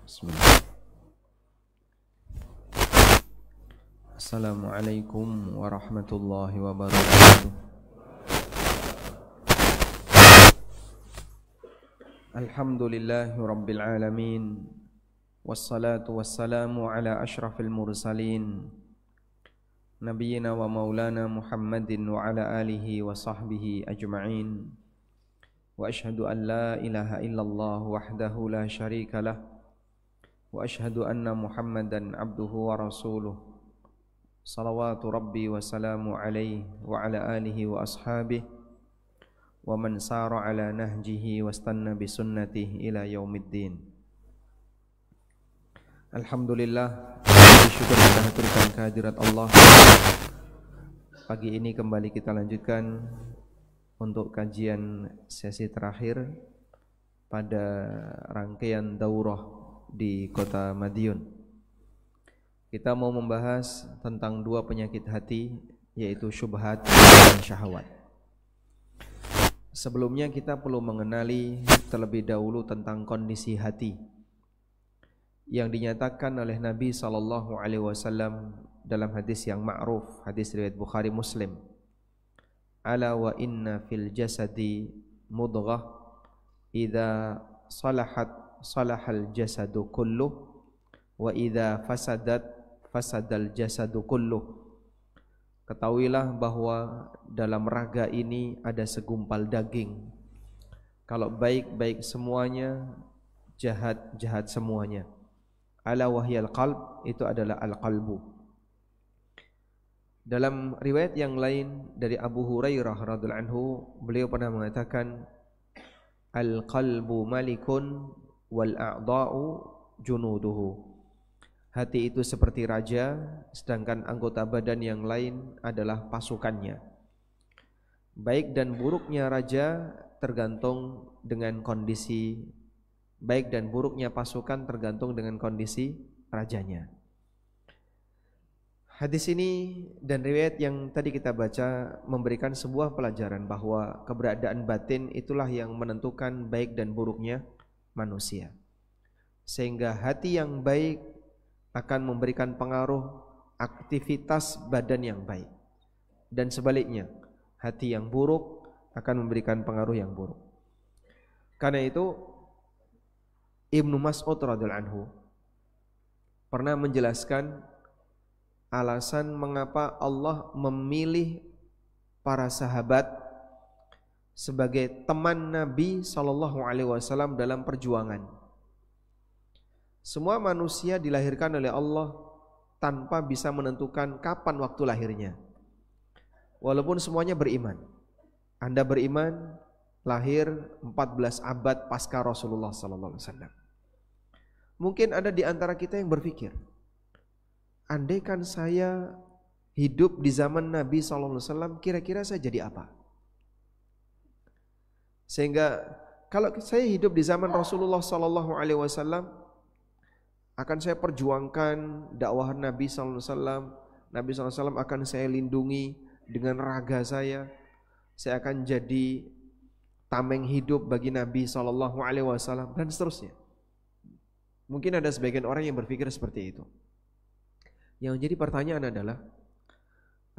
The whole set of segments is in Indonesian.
Bismillah. Assalamualaikum warahmatullahi wabarakatuh. Alhamdulillahi rabbil alamin. Wassalatu wassalamu ala ashrafil mursalin Nabiyyina wa maulana Muhammadin wa ala alihi wa sahbihi ajma'in. Wa ashhadu an la ilaha illallah wahdahu la syarika lah. Wa ashhadu anna Muhammadan abduhu wa rasuluh. Salawatu rabbi wa salamu alaihi wa ala alihi wa ashabihi wa man sara ala nahjihi wa istanna bi sunnatihi ila yaumiddin. Alhamdulillah, syukur kita haturkan kehadirat Allah. Pagi ini kembali kita lanjutkan untuk kajian sesi terakhir pada rangkaian daurah di kota Madiun. Kita mau membahas tentang dua penyakit hati, yaitu syubhat dan syahwat. Sebelumnya kita perlu mengenali terlebih dahulu tentang kondisi hati yang dinyatakan oleh Nabi SAW dalam hadis yang ma'ruf, hadis riwayat Bukhari Muslim. Ala wa inna fil jasadi mudghah idza salahat salahal jasadu kulluh wa idza fasadat fasadal jasadu kulluh. Ketahuilah bahwa dalam raga ini ada segumpal daging. Kalau baik-baik semuanya, jahat-jahat semuanya. Ala wahyal qalb, itu adalah al-qalbu. Dalam riwayat yang lain dari Abu Hurairah radhiyallahu anhu, beliau pernah mengatakan, al-qalbu malikun wal a'dha'u junuduhu. Hati itu seperti raja, sedangkan anggota badan yang lain adalah pasukannya. Baik dan buruknya raja tergantung dengan kondisi, baik dan buruknya pasukan tergantung dengan kondisi rajanya. Hadis ini dan riwayat yang tadi kita baca memberikan sebuah pelajaran bahwa keberadaan batin itulah yang menentukan baik dan buruknya manusia. Sehingga hati yang baik akan memberikan pengaruh aktivitas badan yang baik, dan sebaliknya hati yang buruk akan memberikan pengaruh yang buruk. Karena itu Ibnu Mas'ud radhiyallahu anhu pernah menjelaskan alasan mengapa Allah memilih para sahabat sebagai teman Nabi SAW dalam perjuangan. Semua manusia dilahirkan oleh Allah tanpa bisa menentukan kapan waktu lahirnya. Walaupun semuanya beriman. Anda beriman lahir 14 abad pasca Rasulullah SAW. Mungkin ada di antara kita yang berpikir, andaikan saya hidup di zaman Nabi SAW, kira-kira saya jadi apa? Sehingga kalau saya hidup di zaman Rasulullah SAW, akan saya perjuangkan dakwah Nabi SAW. Nabi SAW akan saya lindungi dengan raga saya. Saya akan jadi tameng hidup bagi Nabi SAW dan seterusnya. Mungkin ada sebagian orang yang berpikir seperti itu. Yang jadi pertanyaan adalah,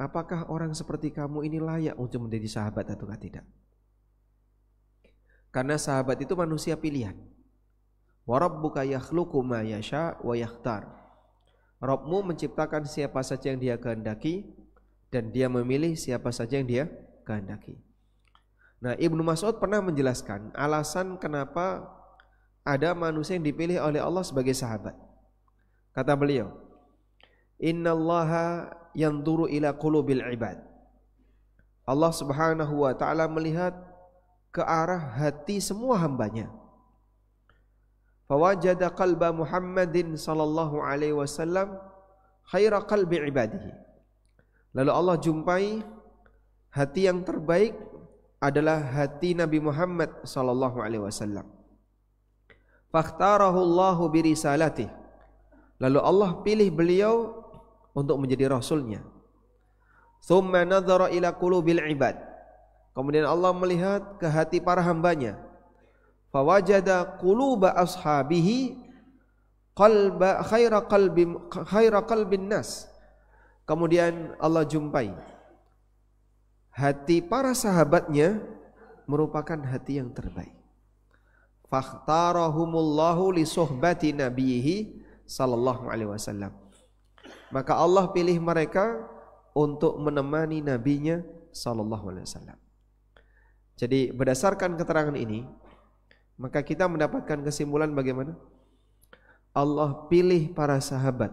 apakah orang seperti kamu ini layak untuk menjadi sahabat atau tidak? Karena sahabat itu manusia pilihan. Wa rabbuka yakhluqu ma yasha wa yakhtar. Rabbmu menciptakan siapa saja yang dia kehendaki dan dia memilih siapa saja yang dia kehendaki. Nah, Ibnu Mas'ud pernah menjelaskan alasan kenapa ada manusia yang dipilih oleh Allah sebagai sahabat. Kata beliau, innallaha yanzuru ila qulubil ibad. Allah Subhanahu wa taala melihat ke arah hati semua hambanya. Fawajada qalba Muhammadin sallallahu alaihi wasallam khaira qalbi ibadihi. Lalu Allah jumpai hati yang terbaik adalah hati Nabi Muhammad sallallahu alaihi wasallam. Fakhtarahu Allahu bi risalatihi. Lalu Allah pilih beliau untuk menjadi rasulnya. Tsumma nadhara ila qulubil ibad. Kemudian Allah melihat ke hati para hambanya. Fawajada quluba ashabihi khaira qalbin nas. Kemudian Allah jumpai hati para sahabatnya merupakan hati yang terbaik. Fakhtarahumullahu li suhbati nabiyhi sallallahu alaihi wasallam. Maka Allah pilih mereka untuk menemani nabinya sallallahu alaihi wasallam. Jadi berdasarkan keterangan ini, maka kita mendapatkan kesimpulan bagaimana? Allah pilih para sahabat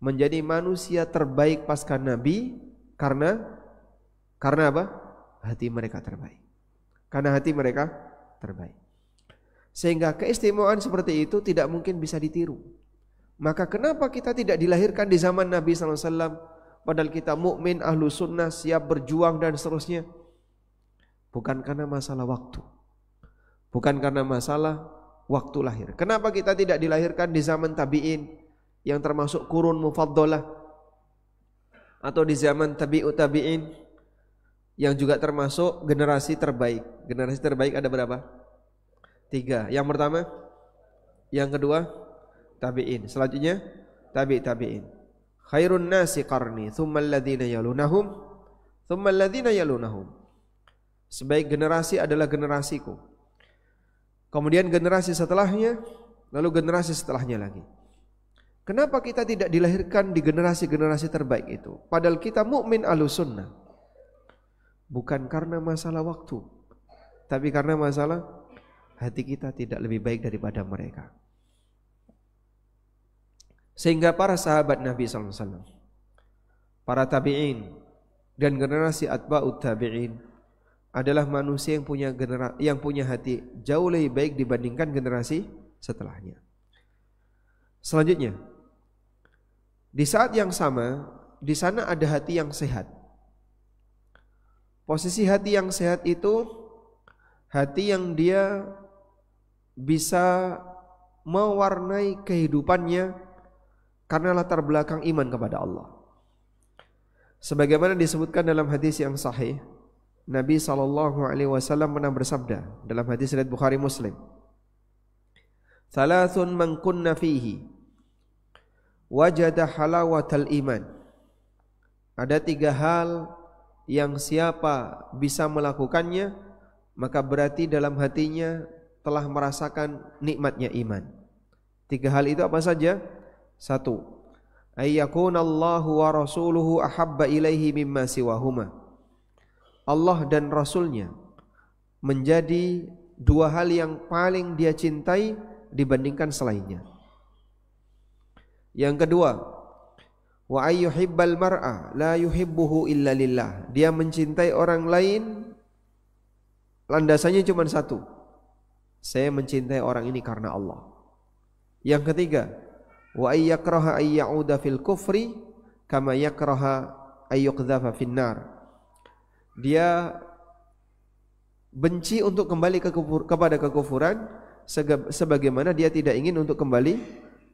menjadi manusia terbaik pasca Nabi karena apa? Hati mereka terbaik. Karena hati mereka terbaik. Sehingga keistimewaan seperti itu tidak mungkin bisa ditiru. Maka kenapa kita tidak dilahirkan di zaman Nabi SAW, padahal kita mukmin, ahlu sunnah, siap berjuang dan seterusnya? Bukan karena masalah waktu, bukan karena masalah waktu lahir. Kenapa kita tidak dilahirkan di zaman tabi'in yang termasuk kurun mufaddalah, atau di zaman tabi'ut tabi'in yang juga termasuk generasi terbaik? Generasi terbaik ada berapa? 3. Yang pertama, yang kedua tabi'in, selanjutnya tabi'in. Khairun nasi qarni, tsummal ladzina yalunahum, tsummal ladzina yalunahum. Sebaik generasi adalah generasiku, kemudian generasi setelahnya, lalu generasi setelahnya lagi. Kenapa kita tidak dilahirkan di generasi-generasi terbaik itu? Padahal kita mukmin ahlus sunnah. Bukan karena masalah waktu, tapi karena masalah hati kita tidak lebih baik daripada mereka. Sehingga para sahabat Nabi SAW, para tabi'in dan generasi atba'ut tabi'in adalah manusia yang punya hati jauh lebih baik dibandingkan generasi setelahnya. Selanjutnya, di saat yang sama, di sana ada hati yang sehat. Posisi hati yang sehat itu hati yang dia bisa mewarnai kehidupannya karena latar belakang iman kepada Allah. Sebagaimana disebutkan dalam hadis yang sahih, Nabi SAW pernah bersabda dalam hadis riwayat Bukhari Muslim, "Thalathun man kunna fihi wajada halawatal iman." Ada 3 hal yang siapa bisa melakukannya, maka berarti dalam hatinya telah merasakan nikmatnya iman. 3 hal itu apa saja? 1. Ayyakunallahu wa rasuluhu ahabba ilaihi mimma siwahuma. Allah dan Rasulnya menjadi 2 hal yang paling dia cintai dibandingkan selainnya. Yang kedua, wa ayyuhibbal mar'a la yuhibbuhu illa lillah. Dia mencintai orang lain, landasannya cuma 1. Saya mencintai orang ini karena Allah. Yang ketiga, wa ayyakraha ayyauda fil kufri kama yakraha ayyuqdhafa finnar. Dia benci untuk kembali kepada kekufuran sebagaimana dia tidak ingin untuk kembali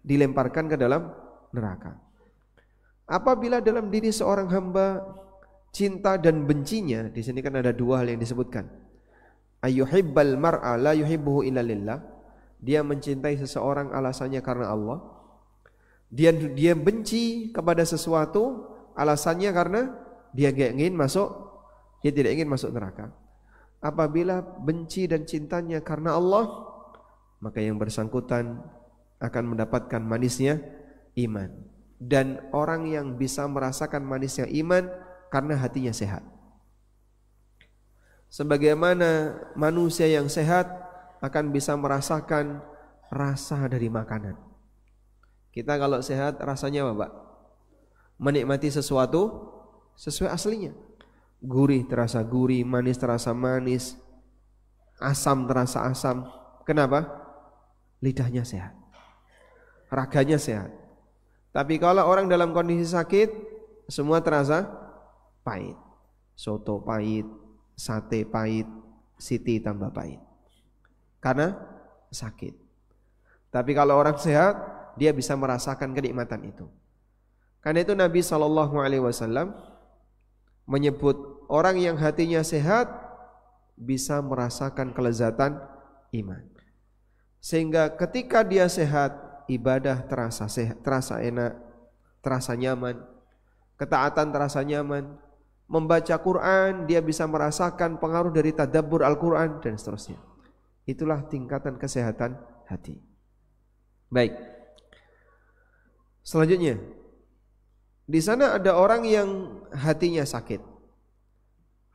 dilemparkan ke dalam neraka. Apabila dalam diri seorang hamba cinta dan bencinya, di sini kan ada 2 hal yang disebutkan. Ayyuhibbal mar'a la yuhibbuhu illa lillah. Dia mencintai seseorang alasannya karena Allah. Dia benci kepada sesuatu alasannya karena dia tidak ingin masuk neraka. Apabila benci dan cintanya karena Allah, maka yang bersangkutan akan mendapatkan manisnya iman. Dan orang yang bisa merasakan manisnya iman karena hatinya sehat. Sebagaimana manusia yang sehat akan bisa merasakan rasa dari makanan. Kita kalau sehat rasanya apa, Pak? Menikmati sesuatu sesuai aslinya. Gurih terasa gurih, manis terasa manis, asam terasa asam. Kenapa? Lidahnya sehat, raganya sehat. Tapi kalau orang dalam kondisi sakit, semua terasa pahit. Soto pahit, sate pahit, siti tambah pahit. Karena sakit. Tapi kalau orang sehat, dia bisa merasakan kenikmatan itu. Karena itu Nabi SAW menyebut orang yang hatinya sehat bisa merasakan kelezatan iman. Sehingga ketika dia sehat, ibadah terasa sehat, terasa enak, terasa nyaman. Ketaatan terasa nyaman. Membaca Quran dia bisa merasakan pengaruh dari tadabbur Al-Quran dan seterusnya. Itulah tingkatan kesehatan hati. Baik. Selanjutnya, di sana ada orang yang hatinya sakit.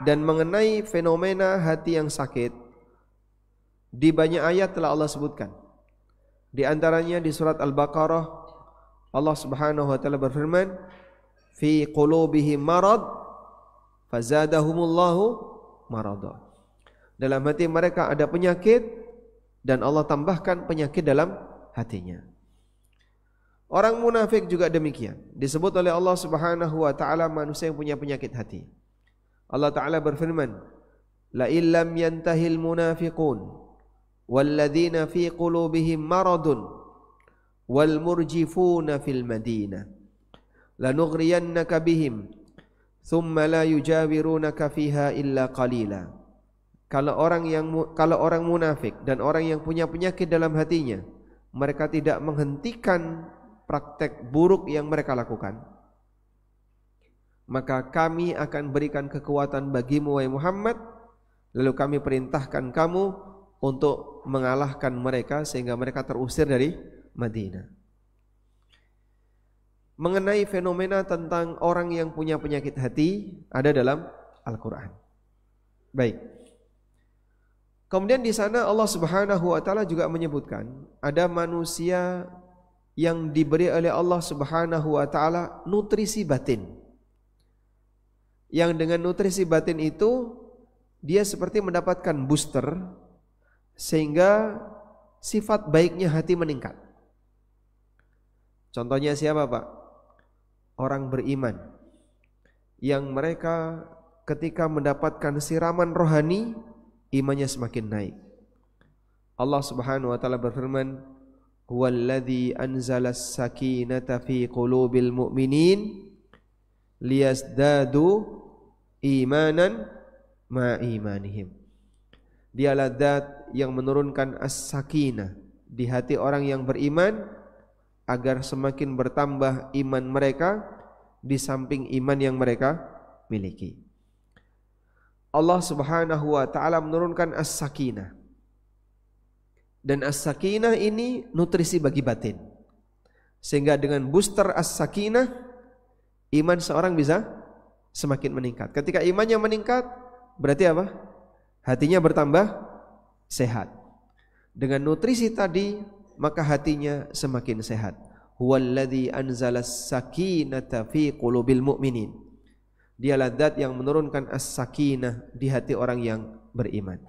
Dan mengenai fenomena hati yang sakit, di banyak ayat telah Allah sebutkan. Di antaranya di surat Al-Baqarah, Allah Subhanahu wa taala berfirman, "Fi qulubihim marad, fazadahumullahu marada." Dalam hati mereka ada penyakit dan Allah tambahkan penyakit dalam hatinya. Orang munafik juga demikian. Disebut oleh Allah Subhanahu wa taala manusia yang punya penyakit hati. Allah taala berfirman, "La illam yantahil munafiqun walladzina fi qulubihim maradun wal murjifuna fil madinah lanughriyannaka bihim thumma la yujawirunaka fiha illa qalila." Kalau orang munafik dan orang yang punya penyakit dalam hatinya, mereka tidak menghentikan praktek buruk yang mereka lakukan, maka kami akan berikan kekuatan bagimu wahai Muhammad, lalu kami perintahkan kamu untuk mengalahkan mereka sehingga mereka terusir dari Madinah. Mengenai fenomena tentang orang yang punya penyakit hati ada dalam Al-Quran. Baik. Kemudian di sana Allah Subhanahu wa taala juga menyebutkan ada manusia yang diberi oleh Allah Subhanahu wa taala nutrisi batin. Yang dengan nutrisi batin itu dia seperti mendapatkan booster sehingga sifat baiknya hati meningkat. Contohnya siapa, Pak? Orang beriman yang mereka ketika mendapatkan siraman rohani, imannya semakin naik. Allah Subhanahu wa taala berfirman, "Huwallazi anzalas sakinata fi qulubil mu'minin liyazdadu imanan ma imanihim." Dialah zat yang menurunkan as-sakinah di hati orang yang beriman agar semakin bertambah iman mereka di samping iman yang mereka miliki. Allah Subhanahu wa taala menurunkan as-sakinah. Dan as-sakinah ini nutrisi bagi batin. Sehingga dengan booster as-sakinah iman seorang bisa semakin meningkat. Ketika imannya meningkat, berarti apa? Hatinya bertambah sehat. Dengan nutrisi tadi, maka hatinya semakin sehat. Huwallazi anzalas sakinata fi qulubil mu'minin. Dialah zat yang menurunkan as-sakinah di hati orang yang beriman.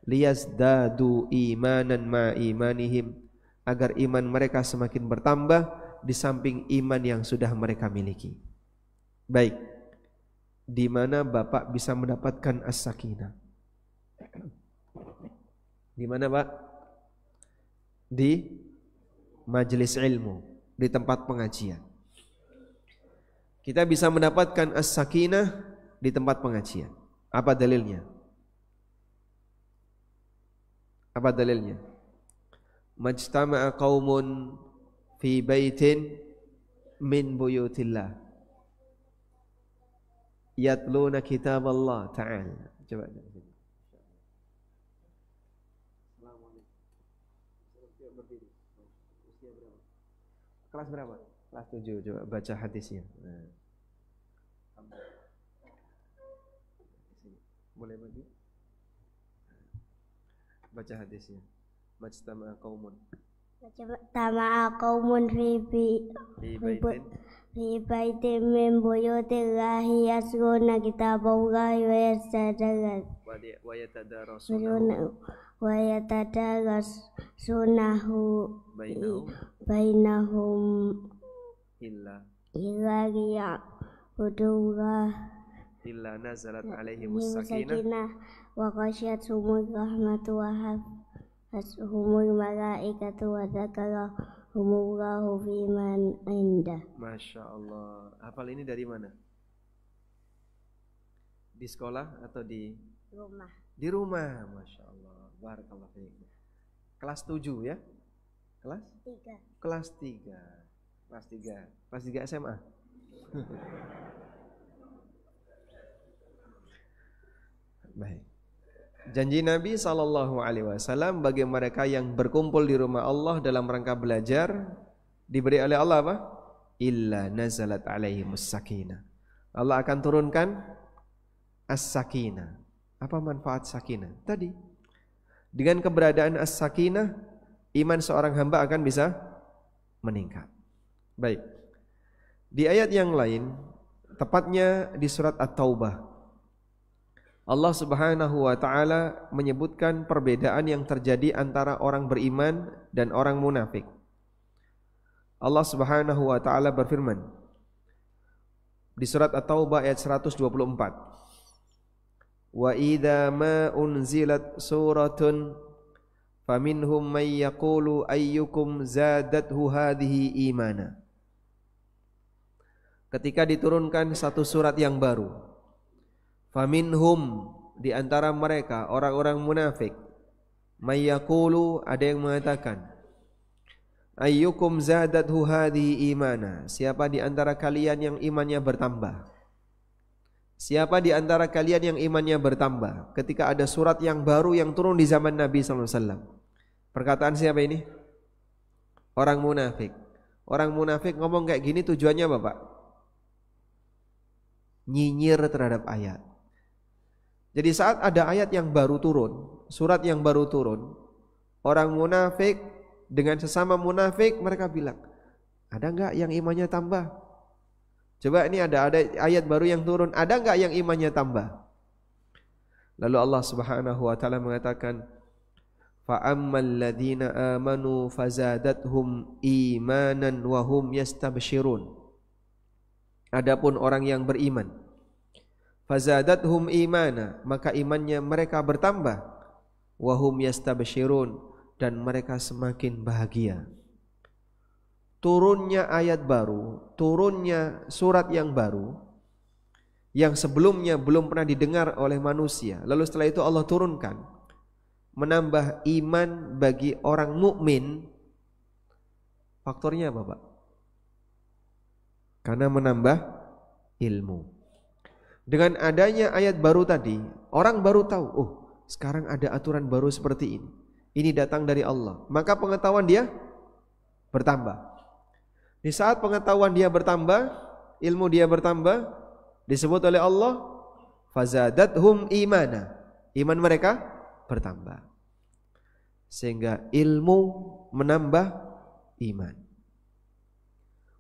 Liyazdadu imanan ma imanihim, agar iman mereka semakin bertambah di samping iman yang sudah mereka miliki. Baik. Di mana Bapak bisa mendapatkan as-sakinah? Di mana, Pak? Di majelis ilmu, di tempat pengajian. Kita bisa mendapatkan as-sakinah di tempat pengajian. Apa dalilnya? Apa dalilnya? Majtama'a qaumun fi baitin min buyutillah yatluna kitab Allah ta'ala. Coba. Kelas berapa? Kelas 7. Coba baca hadisnya. Nah. Boleh bagi? Baca hadisnya. Majtama'a qaumun. Majtama'a qaumun fi baitin min buyutillahi yasluna kitaballahi wa yatadarasunahu bainahum illa liya'budullah illa nazalat alaihimus sakinah wa ghasyiyatuhumur rahmatu wa hafatuhumul malaikatu wa dzakarahumullahu fi man indah. Masya Allah. Hafal ini dari mana? Di sekolah atau di rumah? Di rumah. Masya Allah. Barakallahu fiik. Kelas 7 ya? Kelas? 3. Kelas 3. Kelas 3. Kelas 3 SMA. Baik. Janji Nabi SAW bagi mereka yang berkumpul di rumah Allah dalam rangka belajar, diberi oleh Allah apa? Illa nazalat alaihimus sakinah. Allah akan turunkan as-sakinah. Apa manfaat sakinah? Tadi, dengan keberadaan as-sakinah, iman seorang hamba akan bisa meningkat. Baik. Di ayat yang lain, tepatnya di surat At-Taubah, Allah Subhanahu wa taala menyebutkan perbedaan yang terjadi antara orang beriman dan orang munafik. Allah Subhanahu wa taala berfirman di surat At-Taubah ayat 124. Wa idza ma unzilat suratun faminhum may yaqulu ayyukum zadathu hadhihi imana. Ketika diturunkan satu surat yang baru, faminhum, di antara mereka orang-orang munafik, may yaqulu, ada yang mengatakan, ayyukum zadathu hadhihi imana, siapa di antara kalian yang imannya bertambah? Siapa di antara kalian yang imannya bertambah ketika ada surat yang baru yang turun di zaman Nabi SAW? Perkataan siapa ini? Orang munafik. Orang munafik ngomong kayak gini tujuannya apa, Pak? Nyinyir terhadap ayat. Jadi saat ada ayat yang baru turun, surat yang baru turun, orang munafik dengan sesama munafik mereka bilang, ada enggak yang imannya tambah? Coba ini ada ayat baru yang turun, ada enggak yang imannya tambah? Lalu Allah Subhanahu wa taala mengatakan, fa ammal ladzina amanu fazadathum imanan wa hum yastabshirun. Adapun orang yang beriman, fazadathum imana, maka imannya mereka bertambah, wa hum yastabshirun, dan mereka semakin bahagia. Turunnya ayat baru, turunnya surat yang baru yang sebelumnya belum pernah didengar oleh manusia, lalu setelah itu Allah turunkan, menambah iman bagi orang mukmin. Faktornya apa, Pak? Karena menambah ilmu. Dengan adanya ayat baru tadi, orang baru tahu, oh, sekarang ada aturan baru seperti ini. Ini datang dari Allah. Maka pengetahuan dia bertambah. Di saat pengetahuan dia bertambah, ilmu dia bertambah, disebut oleh Allah, fazadathum imana. Iman mereka bertambah. Sehingga ilmu menambah iman.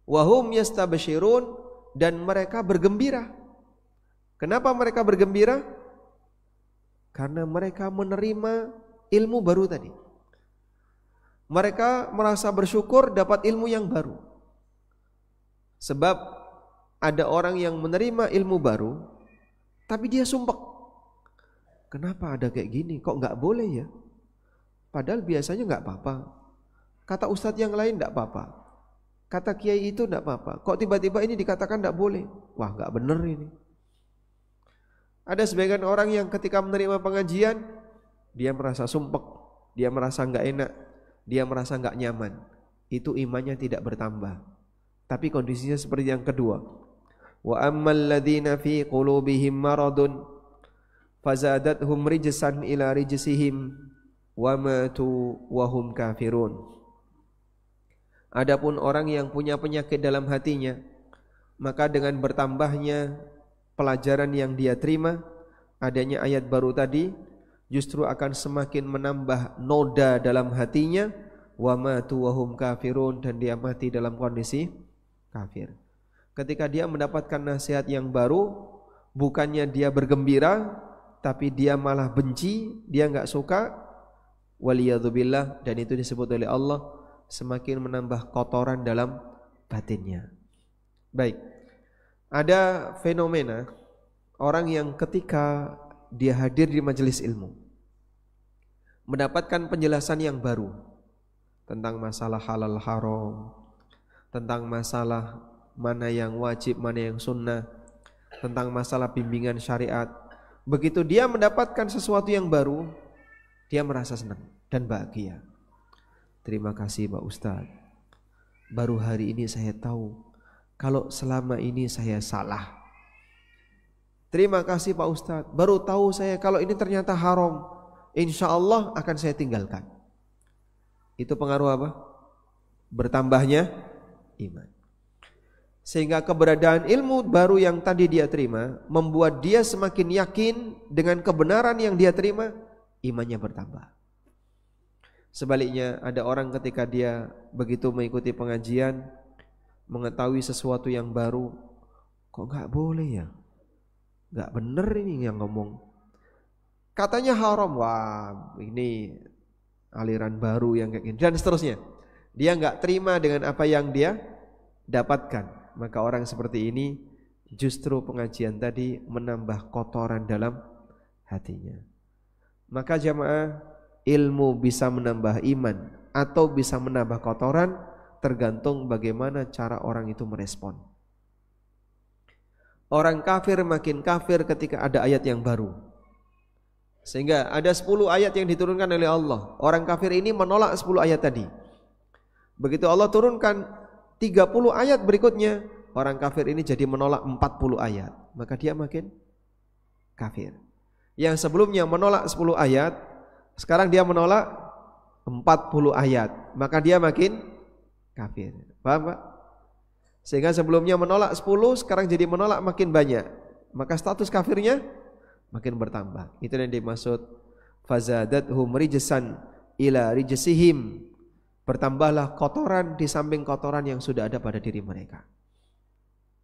Wahum yastabshirun, dan mereka bergembira. Kenapa mereka bergembira? Karena mereka menerima ilmu baru tadi. Mereka merasa bersyukur dapat ilmu yang baru. Sebab ada orang yang menerima ilmu baru, tapi dia sumpek. Kenapa ada kayak gini? Kok nggak boleh ya? Padahal biasanya nggak apa-apa. Kata ustadz yang lain nggak apa-apa. Kata kiai itu nggak apa-apa. Kok tiba-tiba ini dikatakan nggak boleh? Wah, nggak bener ini. Ada sebagian orang yang ketika menerima pengajian, dia merasa sumpek, dia merasa nggak enak, dia merasa nggak nyaman. Itu imannya tidak bertambah. Tapi kondisinya seperti yang kedua. Wa ammal ladzina fi qulubihim maradun fazadathum rijsan ila rijsihim wa matu wa hum kafirun. Adapun orang yang punya penyakit dalam hatinya, maka dengan bertambahnya pelajaran yang dia terima, adanya ayat baru tadi, justru akan semakin menambah noda dalam hatinya, wa matu wa hum kafirun, dan dia mati dalam kondisi kafir. Ketika dia mendapatkan nasihat yang baru, bukannya dia bergembira, tapi dia malah benci, dia enggak suka, waliyadzubillah, dan itu disebut oleh Allah semakin menambah kotoran dalam batinnya. Baik. Ada fenomena orang yang ketika dia hadir di majelis ilmu, mendapatkan penjelasan yang baru tentang masalah halal haram, tentang masalah mana yang wajib, mana yang sunnah, tentang masalah bimbingan syariat. Begitu dia mendapatkan sesuatu yang baru, dia merasa senang dan bahagia. Terima kasih Pak Ustadz, baru hari ini saya tahu kalau selama ini saya salah. Terima kasih Pak Ustadz, baru tahu saya kalau ini ternyata haram. Insya Allah akan saya tinggalkan. Itu pengaruh apa? Bertambahnya iman. Sehingga keberadaan ilmu baru yang tadi dia terima membuat dia semakin yakin dengan kebenaran yang dia terima, imannya bertambah. Sebaliknya ada orang ketika dia begitu mengikuti pengajian, mengetahui sesuatu yang baru, kok gak boleh ya, gak bener ini yang ngomong, katanya haram, wah ini aliran baru yang kayak gini, dan seterusnya. Dia gak terima dengan apa yang dia dapatkan. Maka orang seperti ini justru pengajian tadi menambah kotoran dalam hatinya. Maka jamaah, ilmu bisa menambah iman atau bisa menambah kotoran tergantung bagaimana cara orang itu merespon. Orang kafir makin kafir ketika ada ayat yang baru. Sehingga ada 10 ayat yang diturunkan oleh Allah. Orang kafir ini menolak 10 ayat tadi. Begitu Allah turunkan 30 ayat berikutnya, orang kafir ini jadi menolak 40 ayat. Maka dia makin kafir. Yang sebelumnya menolak 10 ayat, sekarang dia menolak 40 ayat. Maka dia makin kafir. Paham Pak? Sehingga sebelumnya menolak 10, sekarang jadi menolak makin banyak. Maka status kafirnya makin bertambah. Itu yang dimaksud fazadathum rijsan ila rijsihim. Bertambahlah kotoran di samping kotoran yang sudah ada pada diri mereka.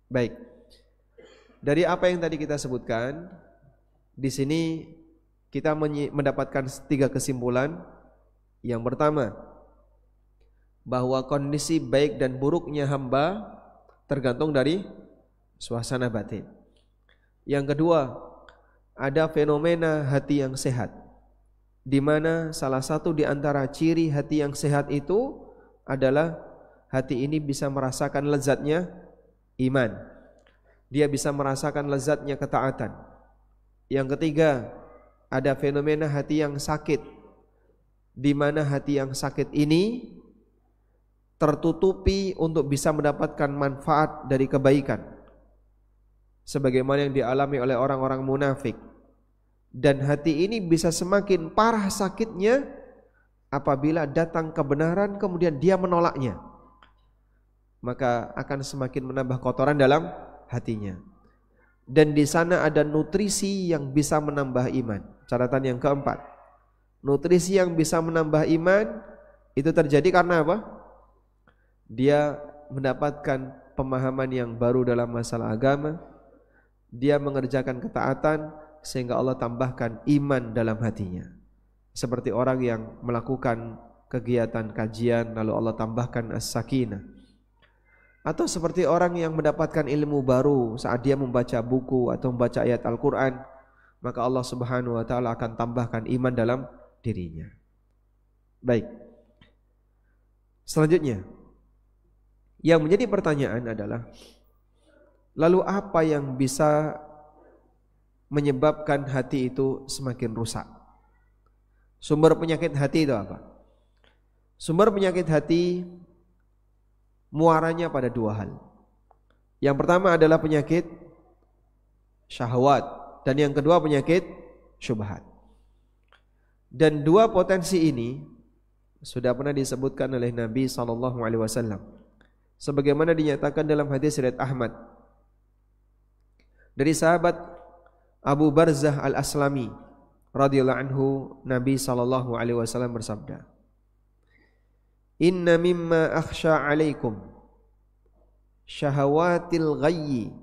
Baik. Dari apa yang tadi kita sebutkan, di sini kita mendapatkan 3 kesimpulan. Yang pertama, bahwa kondisi baik dan buruknya hamba tergantung dari suasana batin. Yang kedua, ada fenomena hati yang sehat, di mana salah satu di antara ciri hati yang sehat itu adalah hati ini bisa merasakan lezatnya iman. Dia bisa merasakan lezatnya ketaatan. Yang ketiga, ada fenomena hati yang sakit, di mana hati yang sakit ini tertutupi untuk bisa mendapatkan manfaat dari kebaikan, sebagaimana yang dialami oleh orang-orang munafik. Dan hati ini bisa semakin parah sakitnya apabila datang kebenaran kemudian dia menolaknya, maka akan semakin menambah kotoran dalam hatinya. Dan di sana ada nutrisi yang bisa menambah iman. Catatan yang keempat, nutrisi yang bisa menambah iman itu terjadi karena apa? Dia mendapatkan pemahaman yang baru dalam masalah agama, dia mengerjakan ketaatan, sehingga Allah tambahkan iman dalam hatinya. Seperti orang yang melakukan kegiatan kajian lalu Allah tambahkan as-sakinah. Atau seperti orang yang mendapatkan ilmu baru saat dia membaca buku atau membaca ayat Al-Quran, maka Allah Subhanahu wa ta'ala akan tambahkan iman dalam dirinya. Baik. Selanjutnya, yang menjadi pertanyaan adalah, lalu apa yang bisa menyebabkan hati itu semakin rusak? Sumber penyakit hati itu apa? Sumber penyakit hati muaranya pada 2 hal. Yang pertama adalah penyakit syahwat, dan yang kedua penyakit syubhat. Dan 2 potensi ini sudah pernah disebutkan oleh Nabi SAW, sebagaimana dinyatakan dalam hadis riwayat Ahmad dari sahabat Abu Barzah Al-Aslami radhiyallahu anhu. Nabi SAW bersabda, "Inna mimma akhsha 'alaikum syahawatil ghayyi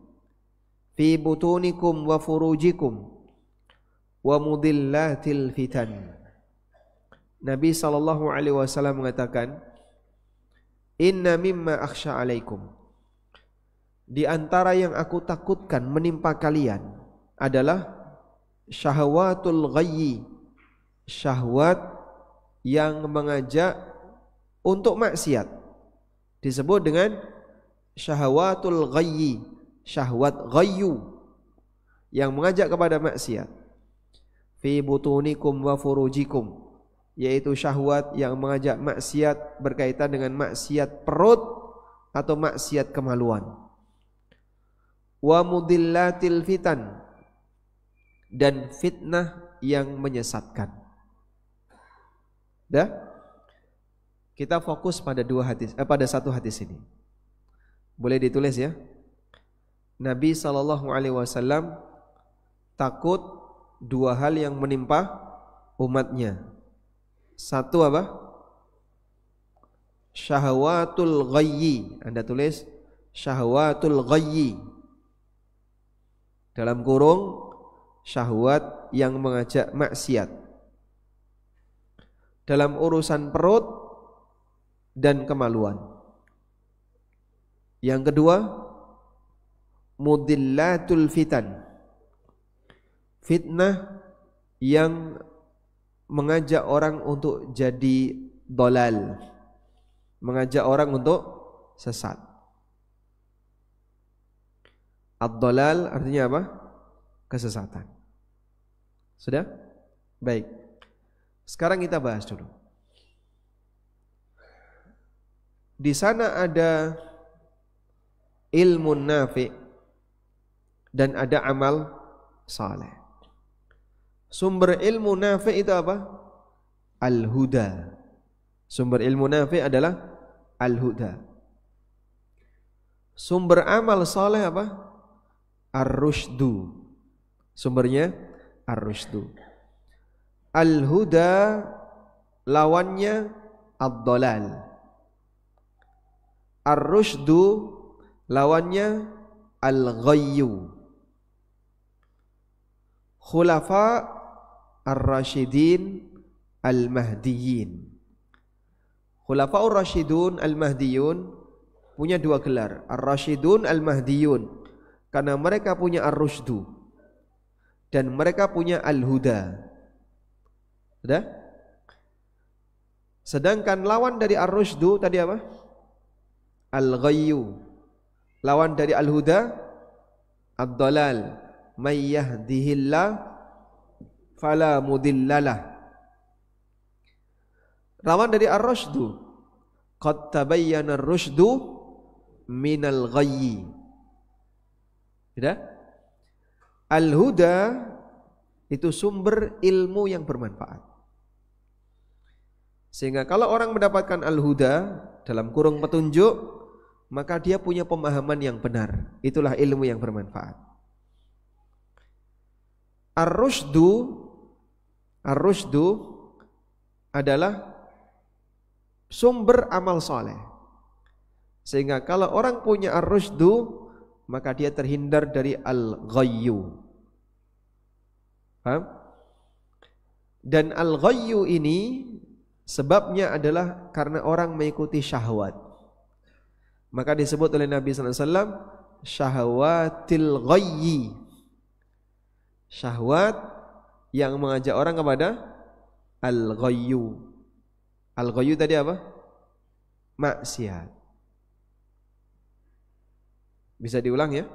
fi butunikum wa furujikum wa mudillatil fitan." Nabi SAW mengatakan, "Inna mimma akhsha 'alaikum." Di antara yang aku takutkan menimpa kalian adalah syahwatul ghayyi, syahwat yang mengajak untuk maksiat. Disebut dengan syahwatul ghayyi, syahwat ghayyu yang mengajak kepada maksiat. Fi butunikum wa furujikum, yaitu syahwat yang mengajak maksiat berkaitan dengan maksiat perut atau maksiat kemaluan. Wa mudillatil fitan, dan fitnah yang menyesatkan. Dah? Kita fokus pada pada satu hadis ini. Boleh ditulis ya. Nabi SAW takut dua hal yang menimpa umatnya. Satu apa? Syahwatul ghayyi. Anda tulis syahwatul ghayyi. Dalam kurung syahwat yang mengajak maksiat. Dalam urusan perut dan kemaluan. Yang kedua, mudillatul fitan. Fitnah yang mengajak orang untuk jadi dolal, mengajak orang untuk sesat. Ad-dolal artinya apa? Kesesatan. Sudah? Baik. Sekarang kita bahas dulu. Di sana ada ilmu nafi dan ada amal saleh. Sumber ilmu nafi itu apa? Al-huda. Sumber ilmu nafi adalah al-huda. Sumber amal saleh apa? Ar-rusydu. Sumbernya ar-rusydu. Al-huda lawannya ad-dhalal. Ar-rusydu lawannya al-ghayyu. Khulafa ar-rasyidin al-mahdiyyin. Khulafa ar-rasyidun al-mahdiyun punya dua gelar, ar-rasyidun al-mahdiyun, karena mereka punya ar-rusydu dan mereka punya al-huda. Sudah? Sedangkan lawan dari ar-rusydu tadi apa? Al-ghayyu. Lawan dari al-huda ad-dhalal. May yahdihillah fala mudhillalah. Lawan dari ar-rusydu, qad tabayyana ar-rusydu minal ghayyi. Sudah? Al-huda itu sumber ilmu yang bermanfaat. Sehingga kalau orang mendapatkan al-huda dalam kurung petunjuk, maka dia punya pemahaman yang benar. Itulah ilmu yang bermanfaat. Ar-rusydu adalah sumber amal soleh. Sehingga kalau orang punya ar-rusydu, maka dia terhindar dari al-ghayyu. Paham? Dan al-ghayyu ini sebabnya adalah karena orang mengikuti syahwat. Maka disebut oleh Nabi SAW syahwatil ghayyi. Syahwat yang mengajak orang kepada al-ghayyu. Al-ghayyu tadi apa? Maksiat. Bisa diulang ya?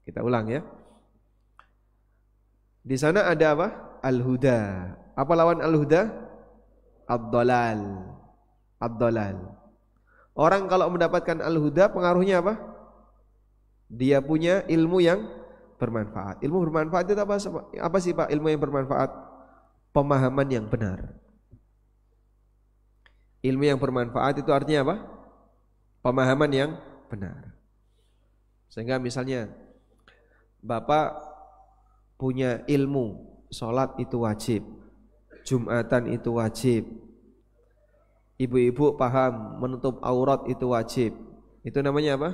Kita ulang ya. Di sana ada apa? Al-huda. Apa lawan al-huda? Ad-dhalal. Ad-dhalal. Orang kalau mendapatkan al-huda pengaruhnya apa? Dia punya ilmu yang bermanfaat. Ilmu bermanfaat itu apa sih Pak? Ilmu yang bermanfaat? Pemahaman yang benar. Ilmu yang bermanfaat itu artinya apa? Pemahaman yang benar. Sehingga misalnya Bapak punya ilmu sholat itu wajib, Jumatan itu wajib, ibu-ibu paham menutup aurat itu wajib. Itu namanya apa?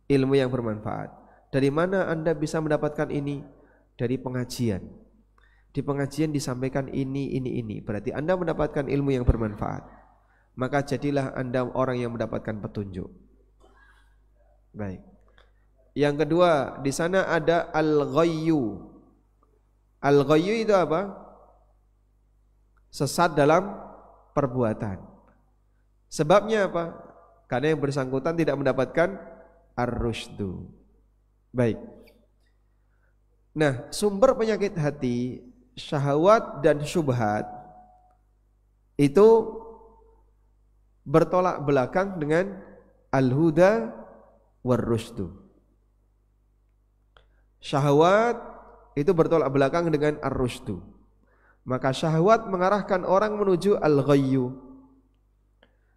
Ilmu yang bermanfaat. Dari mana Anda bisa mendapatkan ini? Dari pengajian. Di pengajian disampaikan ini. Berarti Anda mendapatkan ilmu yang bermanfaat. Maka jadilah Anda orang yang mendapatkan petunjuk. Baik. Yang kedua, di sana ada al-ghayyu. Al-ghayyu itu apa? Sesat dalam perbuatan. Sebabnya apa? Karena yang bersangkutan tidak mendapatkan ar-rusydu. Baik. Nah, sumber penyakit hati, syahwat dan syubhat itu bertolak belakang dengan al-huda war-rusydu. Syahwat itu bertolak belakang dengan ar-rusydu. Maka syahwat mengarahkan orang menuju al-ghayyu,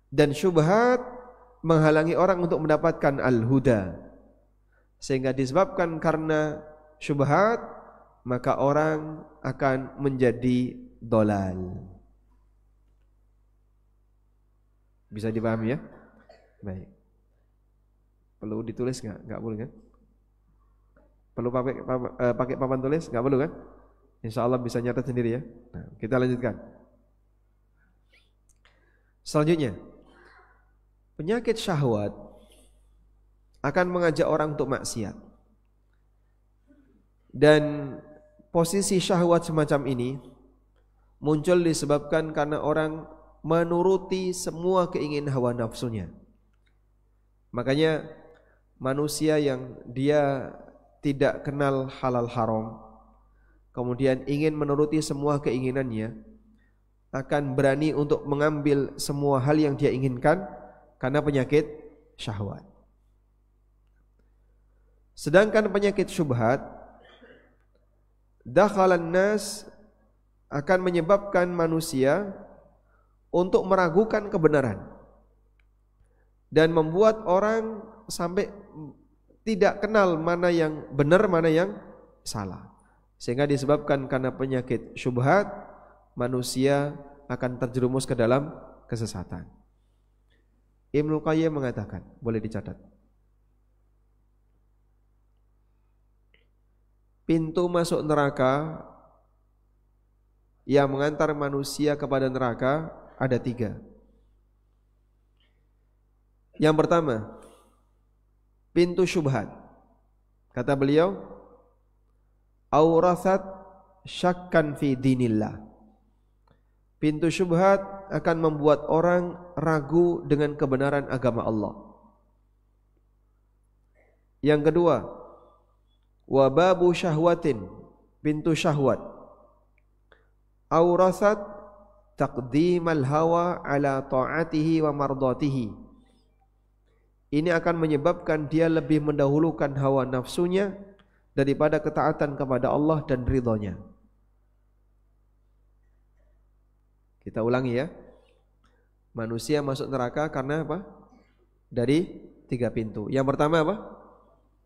dan syubhat menghalangi orang untuk mendapatkan al-huda. Sehingga disebabkan karena syubhat, maka orang akan menjadi dolal. Bisa dipahami ya? Baik. Perlu ditulis nggak? Nggak perlu kan? Perlu pakai papan tulis? Nggak perlu kan? Insya Allah bisa nyatet sendiri ya. Nah, kita lanjutkan. Selanjutnya, penyakit syahwat akan mengajak orang untuk maksiat. Dan posisi syahwat semacam ini muncul disebabkan karena orang menuruti semua keinginan hawa nafsunya. Makanya manusia yang dia tidak kenal halal haram, kemudian ingin menuruti semua keinginannya, akan berani untuk mengambil semua hal yang dia inginkan karena penyakit syahwat. Sedangkan penyakit syubhat, dakhalan nas, akan menyebabkan manusia untuk meragukan kebenaran dan membuat orang sampai tidak kenal mana yang benar, mana yang salah. Sehingga disebabkan karena penyakit syubhat, manusia akan terjerumus ke dalam kesesatan. Ibnu Qayyim mengatakan, boleh dicatat, pintu masuk neraka yang mengantar manusia kepada neraka ada 3. Yang pertama, pintu syubhat. Kata beliau, aurathat syakkan fi dinillah. Pintu syubhat akan membuat orang ragu dengan kebenaran agama Allah. Yang kedua, wababu syahwatin, pintu syahwat. Aurathat taqdimal hawa ala ta'atihi wa mardatihi. Ini akan menyebabkan dia lebih mendahulukan hawa nafsunya daripada ketaatan kepada Allah dan ridhonya. Kita ulangi ya. Manusia masuk neraka karena apa? Dari 3 pintu. Yang pertama apa?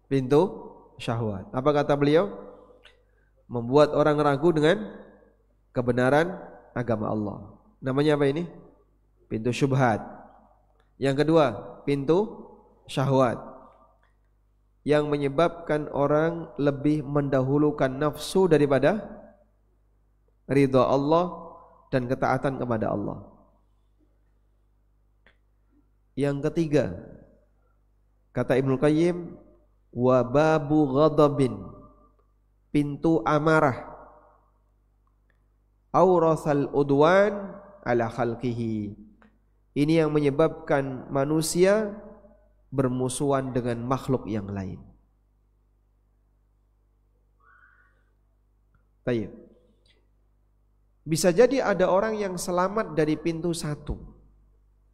Pintu syahwat. Apa kata beliau? Membuat orang ragu dengan kebenaran agama Allah. Namanya apa ini? Pintu syubhat. Yang kedua, pintu syahwat, yang menyebabkan orang lebih mendahulukan nafsu daripada ridha Allah dan ketaatan kepada Allah. Yang ketiga, kata Ibnu Qayyim, wa babu ghadabin, pintu amarah, aurasal udwan ala khalqihi. Ini yang menyebabkan manusia bermusuhan dengan makhluk yang lain. Baik. Bisa jadi ada orang yang selamat dari pintu 1,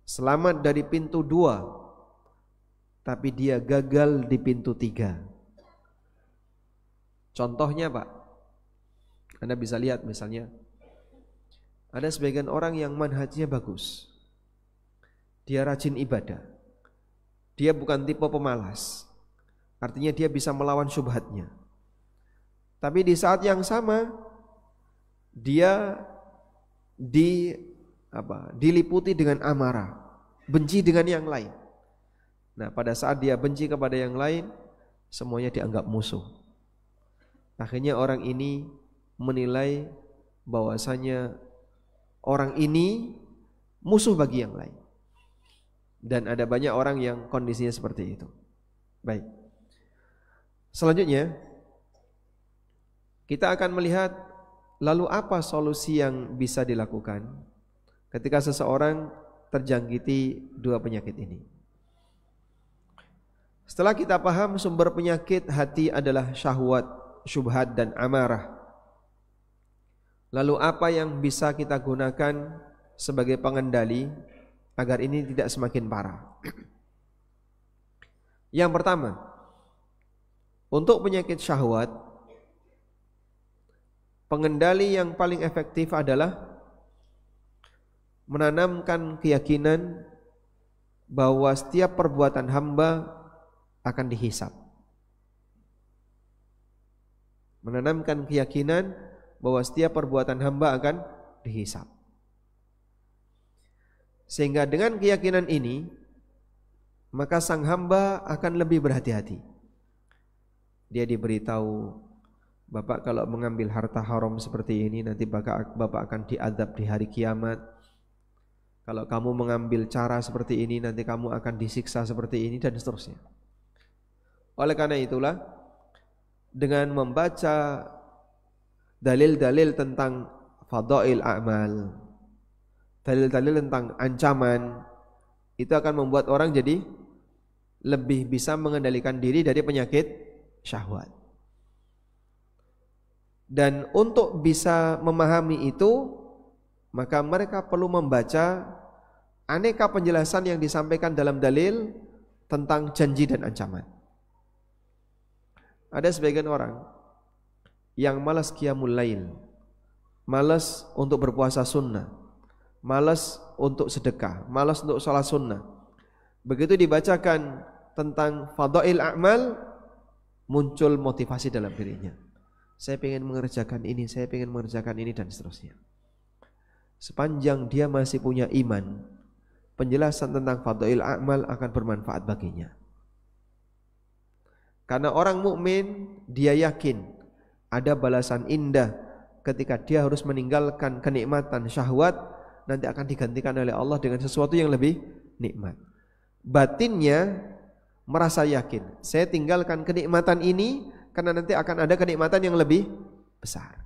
selamat dari pintu 2, tapi dia gagal di pintu 3. Contohnya Pak, Anda bisa lihat misalnya, ada sebagian orang yang manhajnya bagus, dia rajin ibadah, dia bukan tipe pemalas, artinya dia bisa melawan syubhatnya. Tapi di saat yang sama dia diliputi dengan amarah, benci dengan yang lain. Nah, pada saat dia benci kepada yang lain, semuanya dianggap musuh. Akhirnya orang ini menilai bahwasanya orang ini musuh bagi yang lain. Dan ada banyak orang yang kondisinya seperti itu. Baik. Selanjutnya kita akan melihat lalu apa solusi yang bisa dilakukan ketika seseorang terjangkiti 2 penyakit ini. Setelah kita paham sumber penyakit hati adalah syahwat, syubhat dan amarah, lalu apa yang bisa kita gunakan sebagai pengendali agar ini tidak semakin parah. Yang pertama, untuk penyakit syahwat, pengendali yang paling efektif adalah menanamkan keyakinan bahwa setiap perbuatan hamba akan dihisab. Menanamkan keyakinan bahwa setiap perbuatan hamba akan dihisab. Sehingga dengan keyakinan ini, maka sang hamba akan lebih berhati-hati. Dia diberitahu, Bapak kalau mengambil harta haram seperti ini, nanti Bapak akan diazab di hari kiamat. Kalau kamu mengambil cara seperti ini, nanti kamu akan disiksa seperti ini, dan seterusnya. Oleh karena itulah, dengan membaca dalil-dalil tentang fadail a'mal, dalil-dalil tentang ancaman, itu akan membuat orang jadi lebih bisa mengendalikan diri dari penyakit syahwat. Dan untuk bisa memahami itu, maka mereka perlu membaca aneka penjelasan yang disampaikan dalam dalil tentang janji dan ancaman. Ada sebagian orang yang malas qiyamul lail, malas untuk berpuasa sunnah, malas untuk sedekah, malas untuk sholat sunnah. Begitu dibacakan tentang fadail a'mal, muncul motivasi dalam dirinya. Saya ingin mengerjakan ini, saya ingin mengerjakan ini, dan seterusnya. Sepanjang dia masih punya iman, penjelasan tentang fadail a'mal akan bermanfaat baginya. Karena orang mukmin dia yakin ada balasan indah ketika dia harus meninggalkan kenikmatan syahwat, nanti akan digantikan oleh Allah dengan sesuatu yang lebih nikmat. Batinnya merasa yakin, saya tinggalkan kenikmatan ini karena nanti akan ada kenikmatan yang lebih besar.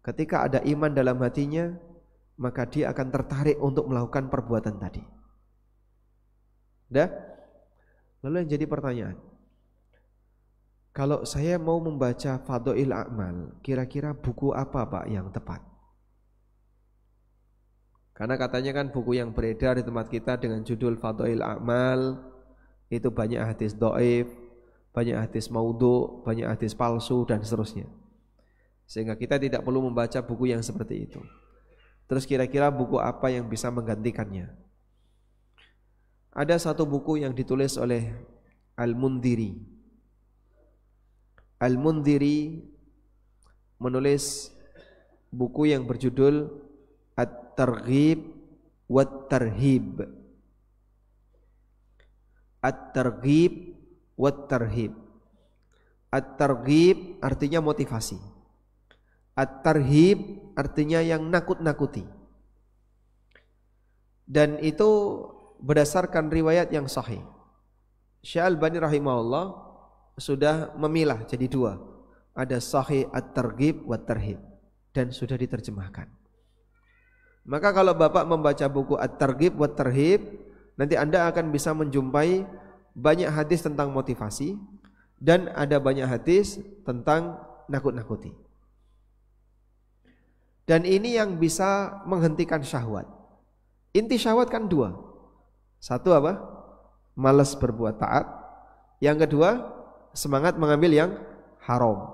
Ketika ada iman dalam hatinya, maka dia akan tertarik untuk melakukan perbuatan tadi. Dah? Lalu yang jadi pertanyaan, kalau saya mau membaca fadail a'mal, kira-kira buku apa Pak yang tepat? Karena katanya kan buku yang beredar di tempat kita dengan judul fadail a'mal itu banyak hadis dhaif, banyak hadis maudhu, banyak hadis palsu, dan seterusnya. Sehingga kita tidak perlu membaca buku yang seperti itu. Terus kira-kira buku apa yang bisa menggantikannya? Ada satu buku yang ditulis oleh Al-Mundhiri. Al-Mundhiri menulis buku yang berjudul At-Targhib wat-Tarhib. At-Targhib wat-Tarhib. At-Targhib artinya motivasi. At-Tarhib artinya yang nakut-nakuti. Dan itu berdasarkan riwayat yang sahih. Syekh Al-Albani rahimahullah sudah memilah jadi dua. Ada sahih At-Targhib wat-Tarhib dan sudah diterjemahkan. Maka kalau Bapak membaca buku At-Targhib wat-Tarhib, nanti Anda akan bisa menjumpai banyak hadis tentang motivasi dan ada banyak hadis tentang nakut-nakuti. Dan ini yang bisa menghentikan syahwat. Inti syahwat kan dua. Satu apa? Malas berbuat taat. Yang kedua, semangat mengambil yang haram.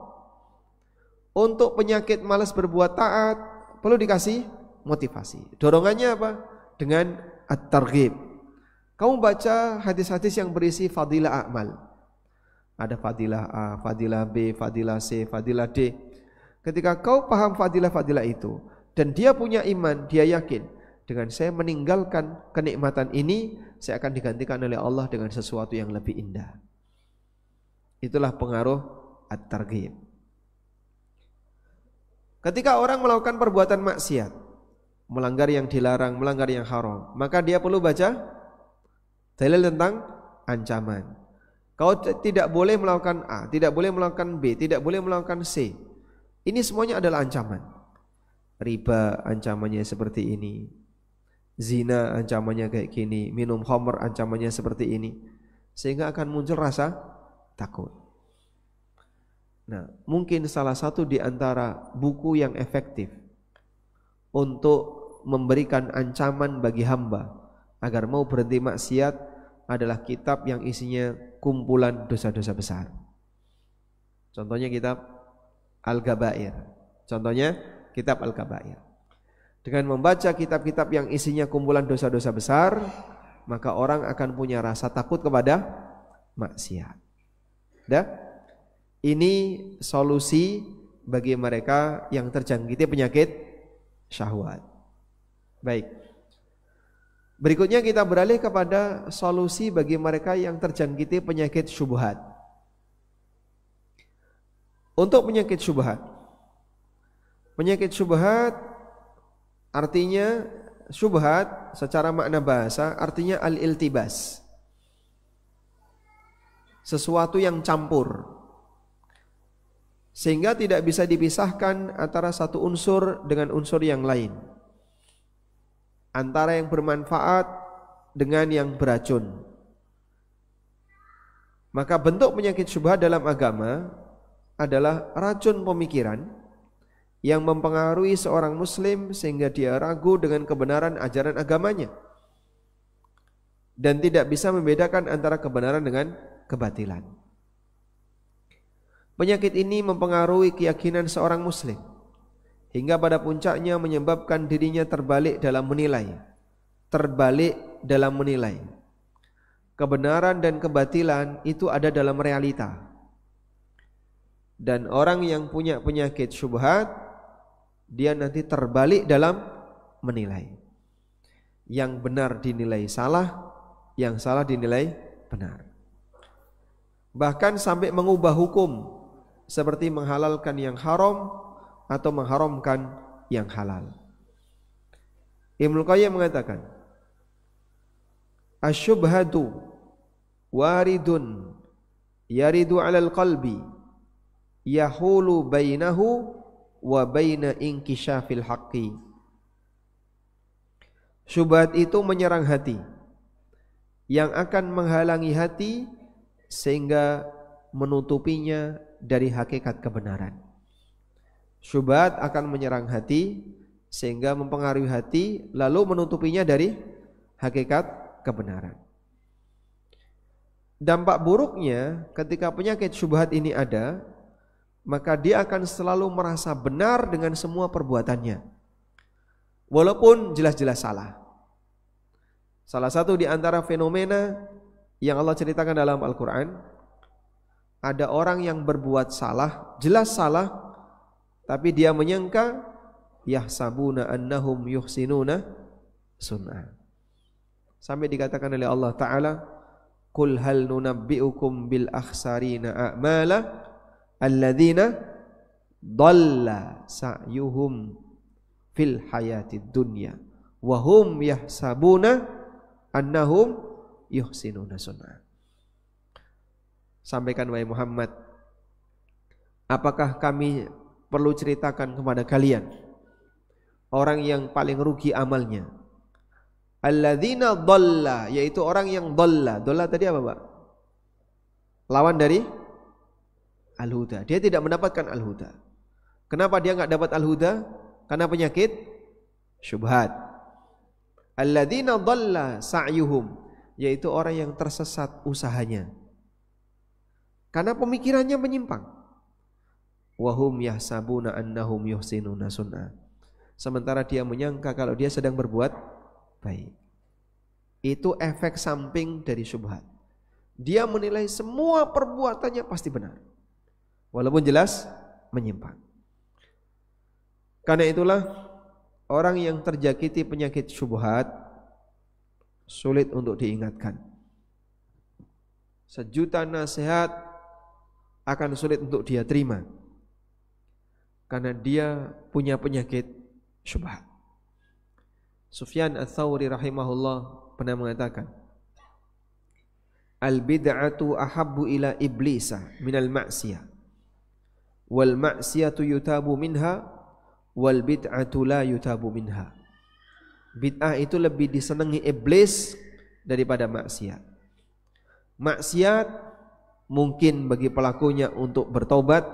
Untuk penyakit malas berbuat taat perlu dikasih motivasi. Dorongannya apa? Dengan at-targhib. Kamu baca hadis-hadis yang berisi fadilah a'mal. Ada fadilah A, fadilah B, fadilah C, fadilah D. Ketika kau paham fadilah-fadilah itu dan dia punya iman, dia yakin dengan saya meninggalkan kenikmatan ini, saya akan digantikan oleh Allah dengan sesuatu yang lebih indah. Itulah pengaruh at-targhib. Ketika orang melakukan perbuatan maksiat, melanggar yang dilarang, melanggar yang haram, maka dia perlu baca dalil tentang ancaman. Kau tidak boleh melakukan A, tidak boleh melakukan B, tidak boleh melakukan C. Ini semuanya adalah ancaman. Riba ancamannya seperti ini, zina ancamannya kayak gini, minum khamr ancamannya seperti ini, sehingga akan muncul rasa takut. Nah, mungkin salah satu di antara buku yang efektif untuk memberikan ancaman bagi hamba agar mau berhenti maksiat adalah kitab yang isinya kumpulan dosa-dosa besar. Contohnya kitab Al-Kabair. Contohnya kitab Al-Kabair. Dengan membaca kitab-kitab yang isinya kumpulan dosa-dosa besar, maka orang akan punya rasa takut kepada maksiat. Dah? Ini solusi bagi mereka yang terjangkiti penyakit syahwat. Baik. Berikutnya kita beralih kepada solusi bagi mereka yang terjangkiti penyakit syubhat. Untuk penyakit syubhat. Penyakit syubhat artinya, syubhat secara makna bahasa artinya al-iltibas. Sesuatu yang campur. Sehingga tidak bisa dipisahkan antara satu unsur dengan unsur yang lain, antara yang bermanfaat dengan yang beracun. Maka bentuk penyakit syubhat dalam agama adalah racun pemikiran yang mempengaruhi seorang muslim sehingga dia ragu dengan kebenaran ajaran agamanya dan tidak bisa membedakan antara kebenaran dengan kebatilan. Penyakit ini mempengaruhi keyakinan seorang muslim hingga pada puncaknya menyebabkan dirinya terbalik dalam menilai. Kebenaran dan kebatilan itu ada dalam realita. Dan orang yang punya penyakit syubhat, dia nanti terbalik dalam menilai. Yang benar dinilai salah, yang salah dinilai benar. Bahkan sampai mengubah hukum, seperti menghalalkan yang haram atau mengharamkan yang halal. Ibnu Qayyim mengatakan, asyubhatu waridun yaridu 'alal qalbi yahulu bainahu wa baina inkishafil haqqi. Syubhat itu menyerang hati, yang akan menghalangi hati sehingga menutupinya dari hakikat kebenaran. Syubhat akan menyerang hati sehingga mempengaruhi hati lalu menutupinya dari hakikat kebenaran. Dampak buruknya ketika penyakit syubhat ini ada, maka dia akan selalu merasa benar dengan semua perbuatannya, walaupun jelas-jelas salah. Salah satu di antara fenomena yang Allah ceritakan dalam Al-Quran, ada orang yang berbuat salah, jelas salah, tapi dia menyangka yahsabuna annahum yuhsinuna sun'a. Sampai dikatakan oleh Allah Ta'ala, qul hal nunabbi'ukum bil akhsarina a'mala alladzina dhalla sa'yuhum fil hayatid dunya wa hum yahsabuna annahum yuhsinuna sun'a. Sampaikan wahai Muhammad, apakah kami perlu ceritakan kepada kalian orang yang paling rugi amalnya? Alladzina dhalla, yaitu orang yang dhalla. Dhalla tadi apa, Pak? Lawan dari al-huda. Dia tidak mendapatkan al-huda. Kenapa dia enggak dapat al-huda? Karena penyakit syubhat. Alladzina dhalla sa'yuhum, yaitu orang yang tersesat usahanya. Karena pemikirannya menyimpang. Wahum yahsabuna annahum yuhsinuna sun'a. Sementara dia menyangka kalau dia sedang berbuat baik. Itu efek samping dari syubhat. Dia menilai semua perbuatannya pasti benar, walaupun jelas menyimpang. Karena itulah orang yang terjangkiti penyakit syubhat sulit untuk diingatkan. Sejuta nasihat akan sulit untuk dia terima, karena dia punya penyakit syubhat. Sufyan Ats-Tsauri rahimahullah pernah mengatakan, al-bid'atu ahabbu ila iblisa minal ma'siyah, wal ma'siyatu yutabu minha, wal bid'atu la yutabu minha. Bid'ah itu lebih disenangi iblis daripada maksiat. Maksiat mungkin bagi pelakunya untuk bertobat,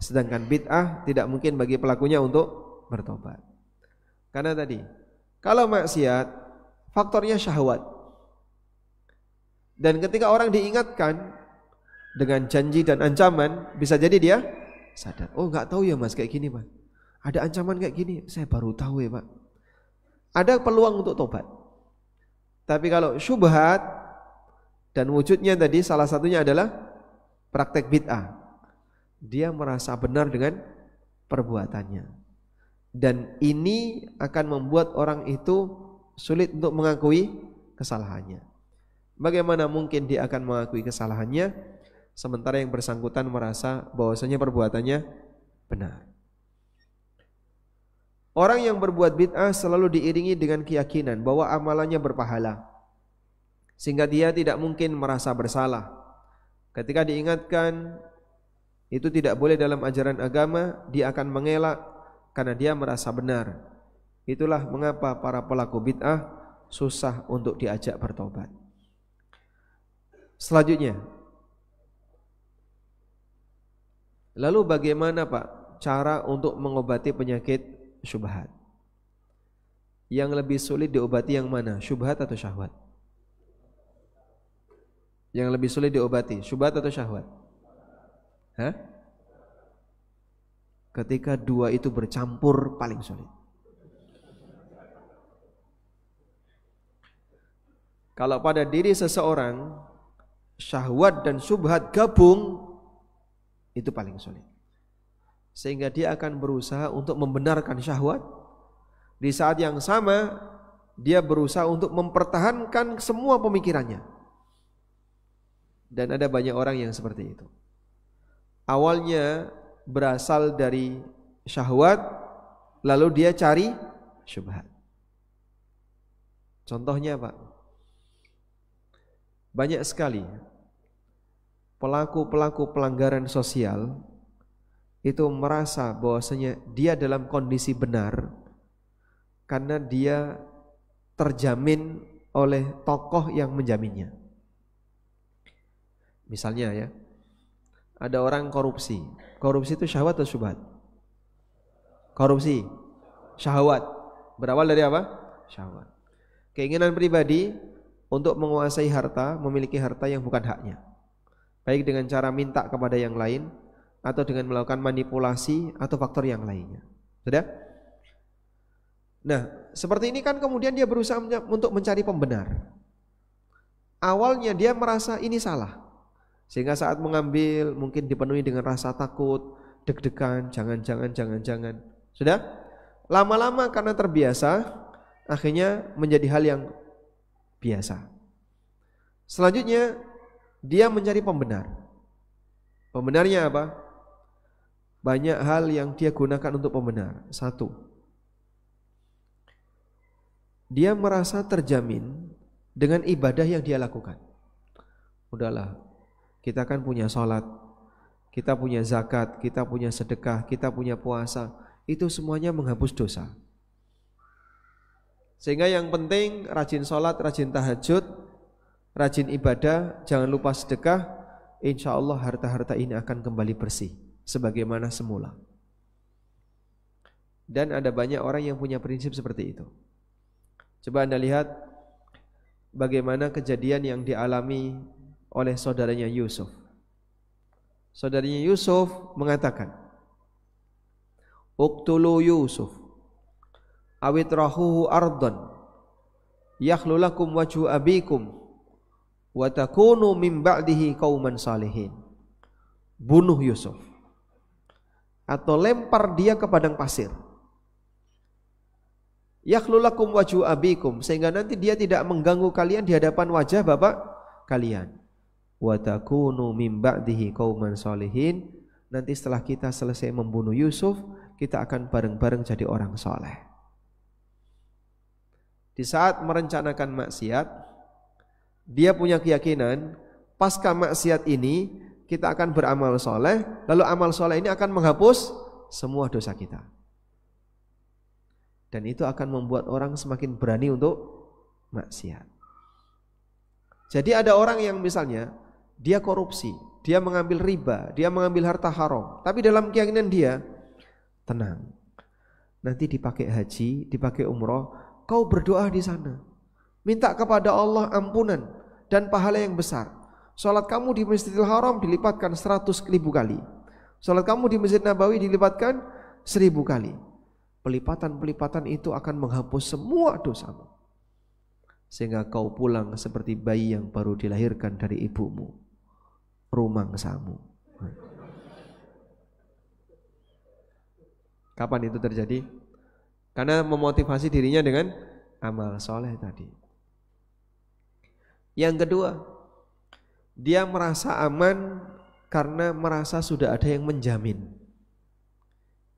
sedangkan bid'ah tidak mungkin bagi pelakunya untuk bertobat. Karena tadi Kalau maksiat, faktornya syahwat. Dan ketika orang diingatkan dengan janji dan ancaman, bisa jadi dia sadar. Oh, nggak tahu ya Mas kayak gini Mas. Ada ancaman kayak gini, saya baru tahu ya Pak. Ada peluang untuk tobat. Tapi kalau syubhat dan wujudnya tadi salah satunya adalah praktek bid'ah. Dia merasa benar dengan perbuatannya. Dan ini akan membuat orang itu sulit untuk mengakui kesalahannya. Bagaimana mungkin dia akan mengakui kesalahannya sementara yang bersangkutan merasa bahwasanya perbuatannya benar. Orang yang berbuat bid'ah selalu diiringi dengan keyakinan bahwa amalannya berpahala, sehingga dia tidak mungkin merasa bersalah. Ketika diingatkan itu tidak boleh dalam ajaran agama, dia akan mengelak karena dia merasa benar. Itulah mengapa para pelaku bid'ah susah untuk diajak bertobat. Selanjutnya, lalu bagaimana Pak cara untuk mengobati penyakit syubhat? Yang lebih sulit diobati yang mana? Syubhat atau syahwat? Yang lebih sulit diobati, syubhat atau syahwat? Hah? Ketika dua itu bercampur paling sulit. Kalau pada diri seseorang syahwat dan syubhat gabung, itu paling sulit. Sehingga dia akan berusaha untuk membenarkan syahwat. Di saat yang sama dia berusaha untuk mempertahankan semua pemikirannya. Dan ada banyak orang yang seperti itu. Awalnya berasal dari syahwat, lalu dia cari syubhat. Contohnya Pak, banyak sekali pelaku-pelaku pelanggaran sosial itu merasa bahwasanya dia dalam kondisi benar karena dia terjamin oleh tokoh yang menjaminnya. Misalnya ya, ada orang korupsi. Korupsi itu syahwat atau syubhat? Korupsi, syahwat. Berawal dari apa? Syahwat. Keinginan pribadi untuk menguasai harta, memiliki harta yang bukan haknya. Baik dengan cara minta kepada yang lain, atau dengan melakukan manipulasi, atau faktor yang lainnya. Sudah? Nah, seperti ini kan kemudian dia berusaha untuk mencari pembenar. Awalnya dia merasa ini salah, sehingga saat mengambil mungkin dipenuhi dengan rasa takut, deg-degan, jangan. Sudah? Lama-lama karena terbiasa, akhirnya menjadi hal yang biasa. Selanjutnya dia mencari pembenar. Pembenarnya apa? Banyak hal yang dia gunakan untuk pembenar. Satu, dia merasa terjamin dengan ibadah yang dia lakukan. Udahlah, kita kan punya sholat, kita punya zakat, kita punya sedekah, kita punya puasa. Itu semuanya menghapus dosa. Sehingga yang penting rajin sholat, rajin tahajud, rajin ibadah, jangan lupa sedekah. Insya Allah harta-harta ini akan kembali bersih sebagaimana semula. Dan ada banyak orang yang punya prinsip seperti itu. Coba Anda lihat bagaimana kejadian yang dialami oleh saudaranya Yusuf. Saudaranya Yusuf mengatakan, "Uqtulu Yusuf awitrahuhu ardan yakhlu lakum wajhu abikum wa takunu min ba'dihi qauman salihin." Bunuh Yusuf atau lempar dia ke padang pasir. Yakhlu lakum wajhu abikum, sehingga nanti dia tidak mengganggu kalian di hadapan wajah bapak kalian. Wa takunu min ba'dihi qauman salihin. Nanti setelah kita selesai membunuh Yusuf, kita akan bareng-bareng jadi orang soleh. Di saat merencanakan maksiat, dia punya keyakinan pasca maksiat ini kita akan beramal soleh, lalu amal soleh ini akan menghapus semua dosa kita. Dan itu akan membuat orang semakin berani untuk maksiat. Jadi ada orang yang misalnya dia korupsi, dia mengambil riba, dia mengambil harta haram, tapi dalam keyakinan dia tenang, nanti dipakai haji, dipakai umroh, kau berdoa di sana. Minta kepada Allah ampunan dan pahala yang besar. Salat kamu di Masjidil Haram dilipatkan 100.000 kali. Salat kamu di Masjid Nabawi dilipatkan 1000 kali. Pelipatan-pelipatan itu akan menghapus semua dosamu. Sehingga kau pulang seperti bayi yang baru dilahirkan dari ibumu, rumangsamu. Kapan itu terjadi? Karena memotivasi dirinya dengan amal soleh tadi. Yang kedua, dia merasa aman karena merasa sudah ada yang menjamin.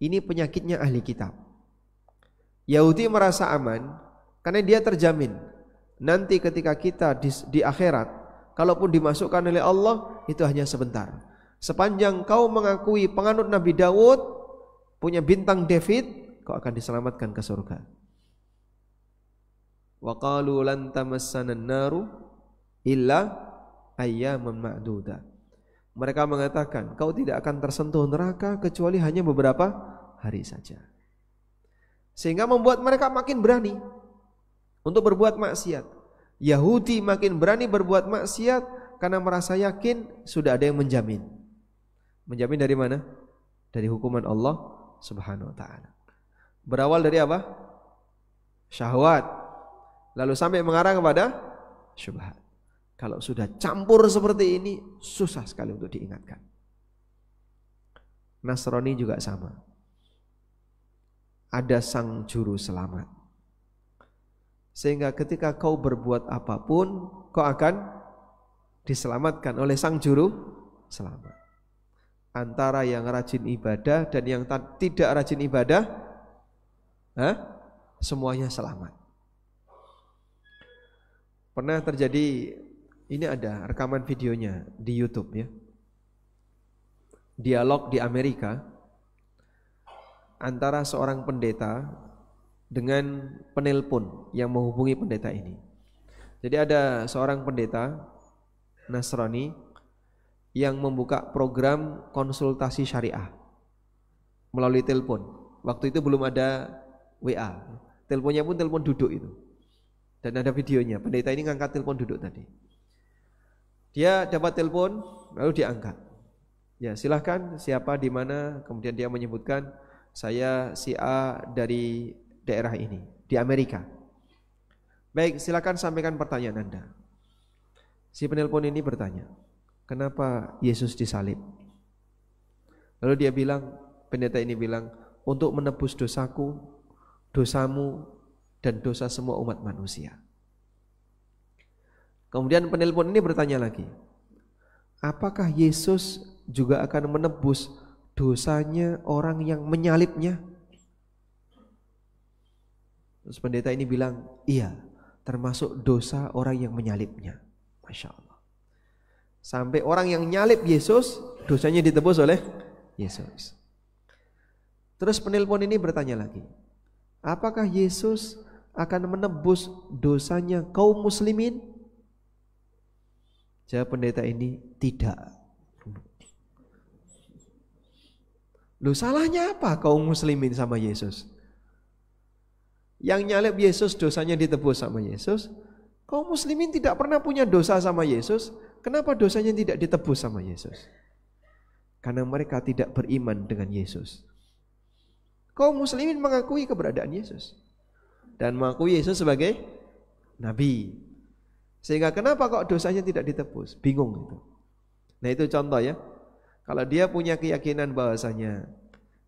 Ini penyakitnya ahli kitab. Yahudi merasa aman karena dia terjamin. Nanti ketika kita di akhirat, kalaupun dimasukkan oleh Allah, itu hanya sebentar. Sepanjang kau mengakui penganut Nabi Daud, punya bintang David, kau akan diselamatkan ke surga. Wa qalu lan tamassana an-naru illa ayyaman ma'duda. Mereka mengatakan, kau tidak akan tersentuh neraka kecuali hanya beberapa hari saja. Sehingga membuat mereka makin berani untuk berbuat maksiat. Yahudi makin berani berbuat maksiat karena merasa yakin sudah ada yang menjamin. Menjamin dari mana? Dari hukuman Allah Subhanahu wa taala. Berawal dari apa? Syahwat. Lalu sampai mengarah kepada syubhat. Kalau sudah campur seperti ini, susah sekali untuk diingatkan. Nasrani juga sama. Ada sang juru selamat. Sehingga ketika kau berbuat apapun, kau akan diselamatkan oleh sang juru selamat. Antara yang rajin ibadah dan yang tidak rajin ibadah, semuanya selamat. Pernah terjadi, ini ada rekaman videonya di YouTube ya. Dialog di Amerika antara seorang pendeta dengan penelpon yang menghubungi pendeta ini. Jadi ada seorang pendeta Nasrani yang membuka program konsultasi syariah melalui telepon. Waktu itu belum ada WA. Teleponnya pun telepon duduk itu. Dan ada videonya. Pendeta ini ngangkat telepon duduk tadi. Dia dapat telepon lalu diangkat. Ya, silahkan siapa di mana, kemudian dia menyebutkan saya si A dari daerah ini di Amerika. Baik, silakan sampaikan pertanyaan Anda. Si penelpon ini bertanya, kenapa Yesus disalib? Lalu dia bilang, pendeta ini bilang, untuk menebus dosaku, dosamu, dan dosa semua umat manusia. Kemudian penelpon ini bertanya lagi, apakah Yesus juga akan menebus dosanya orang yang menyalibnya? Terus pendeta ini bilang, iya, termasuk dosa orang yang menyalibnya. Masya Allah. Sampai orang yang nyalib Yesus, dosanya ditebus oleh Yesus. Terus penelpon ini bertanya lagi, apakah Yesus akan menebus dosanya kaum muslimin? Jawab pendeta ini, tidak. Loh, salahnya apa kaum muslimin sama Yesus? Yang nyalib Yesus dosanya ditebus sama Yesus. Kaum muslimin tidak pernah punya dosa sama Yesus. Kenapa dosanya tidak ditebus sama Yesus? Karena mereka tidak beriman dengan Yesus. Kaum muslimin mengakui keberadaan Yesus dan mengakui Yesus sebagai Nabi. Sehingga kenapa kok dosanya tidak ditebus? Bingung itu. Nah itu contoh ya. Kalau dia punya keyakinan bahwasanya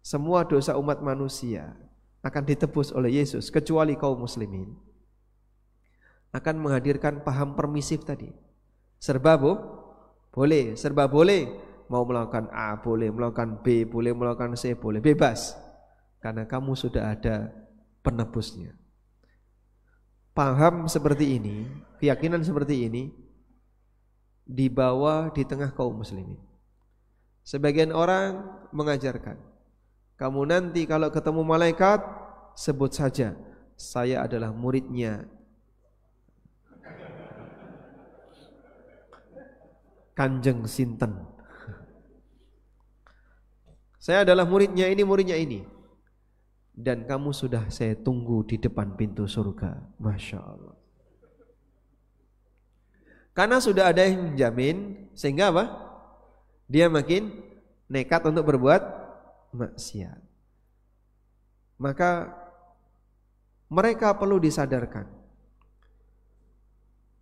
semua dosa umat manusia akan ditebus oleh Yesus kecuali kaum muslimin, akan menghadirkan paham permisif tadi. Serba boleh, serba boleh. Mau melakukan A boleh, melakukan B boleh, melakukan C boleh, bebas. Karena kamu sudah ada penebusnya. Paham seperti ini, keyakinan seperti ini dibawa di tengah kaum muslimin. Sebagian orang mengajarkan, kamu nanti kalau ketemu malaikat sebut saja saya adalah muridnya Kanjeng Sinten. Saya adalah muridnya ini, muridnya ini. dan kamu sudah saya tunggu di depan pintu surga. Masya Allah. Karena sudah ada yang menjamin, sehingga apa? Dia makin nekat untuk berbuat maksiat. Maka mereka perlu disadarkan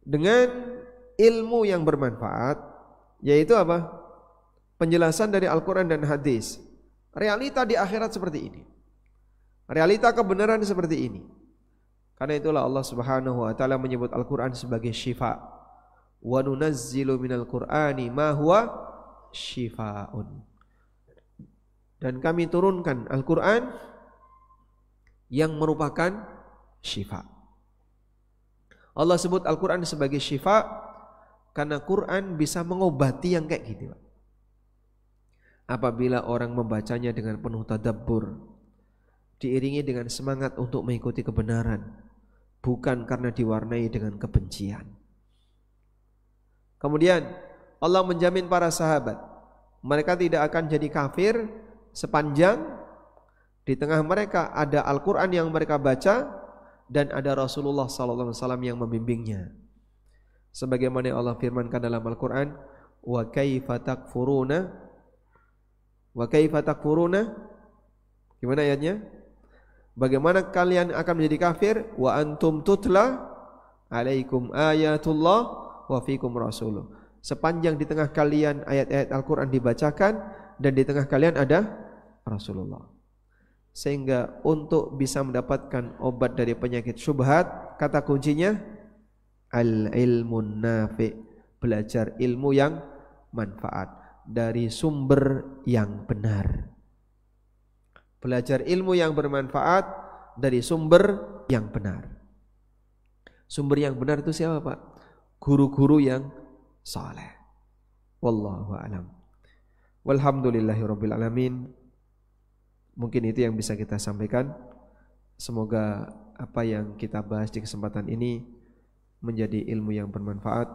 dengan ilmu yang bermanfaat, yaitu apa? Penjelasan dari Al-Quran dan hadis. Realita di akhirat seperti ini. Realita kebenaran seperti ini. Karena itulah Allah Subhanahu wa taala menyebut Al-Quran sebagai syifa. Wa nunazzilu minal Qur'ani ma huwa syifaun. Dan kami turunkan Al-Quran yang merupakan syifa. Allah sebut Al-Quran sebagai syifa karena Quran bisa mengobati yang kayak gitu. Apabila orang membacanya dengan penuh tadabbur, diiringi dengan semangat untuk mengikuti kebenaran, bukan karena diwarnai dengan kebencian. Kemudian Allah menjamin para sahabat, mereka tidak akan jadi kafir sepanjang di tengah mereka ada Al-Quran yang mereka baca dan ada Rasulullah SAW yang membimbingnya. Sebagaimana Allah firmankan dalam Al-Quran, wa kaifa takfuruna, gimana ayatnya? Bagaimana kalian akan menjadi kafir wa antum tutla alaikum ayatullah wa fikum rasuluh. Sepanjang di tengah kalian ayat-ayat Al-Quran dibacakan dan di tengah kalian ada Rasulullah. Sehingga untuk bisa mendapatkan obat dari penyakit syubhat, kata kuncinya al-ilmun nafi', belajar ilmu yang manfaat dari sumber yang benar. Belajar ilmu yang bermanfaat dari sumber yang benar. Sumber yang benar itu siapa, Pak? Guru-guru yang saleh. Wallahu a'lam. Walhamdulillahirabbil alamin. Mungkin itu yang bisa kita sampaikan. Semoga apa yang kita bahas di kesempatan ini menjadi ilmu yang bermanfaat.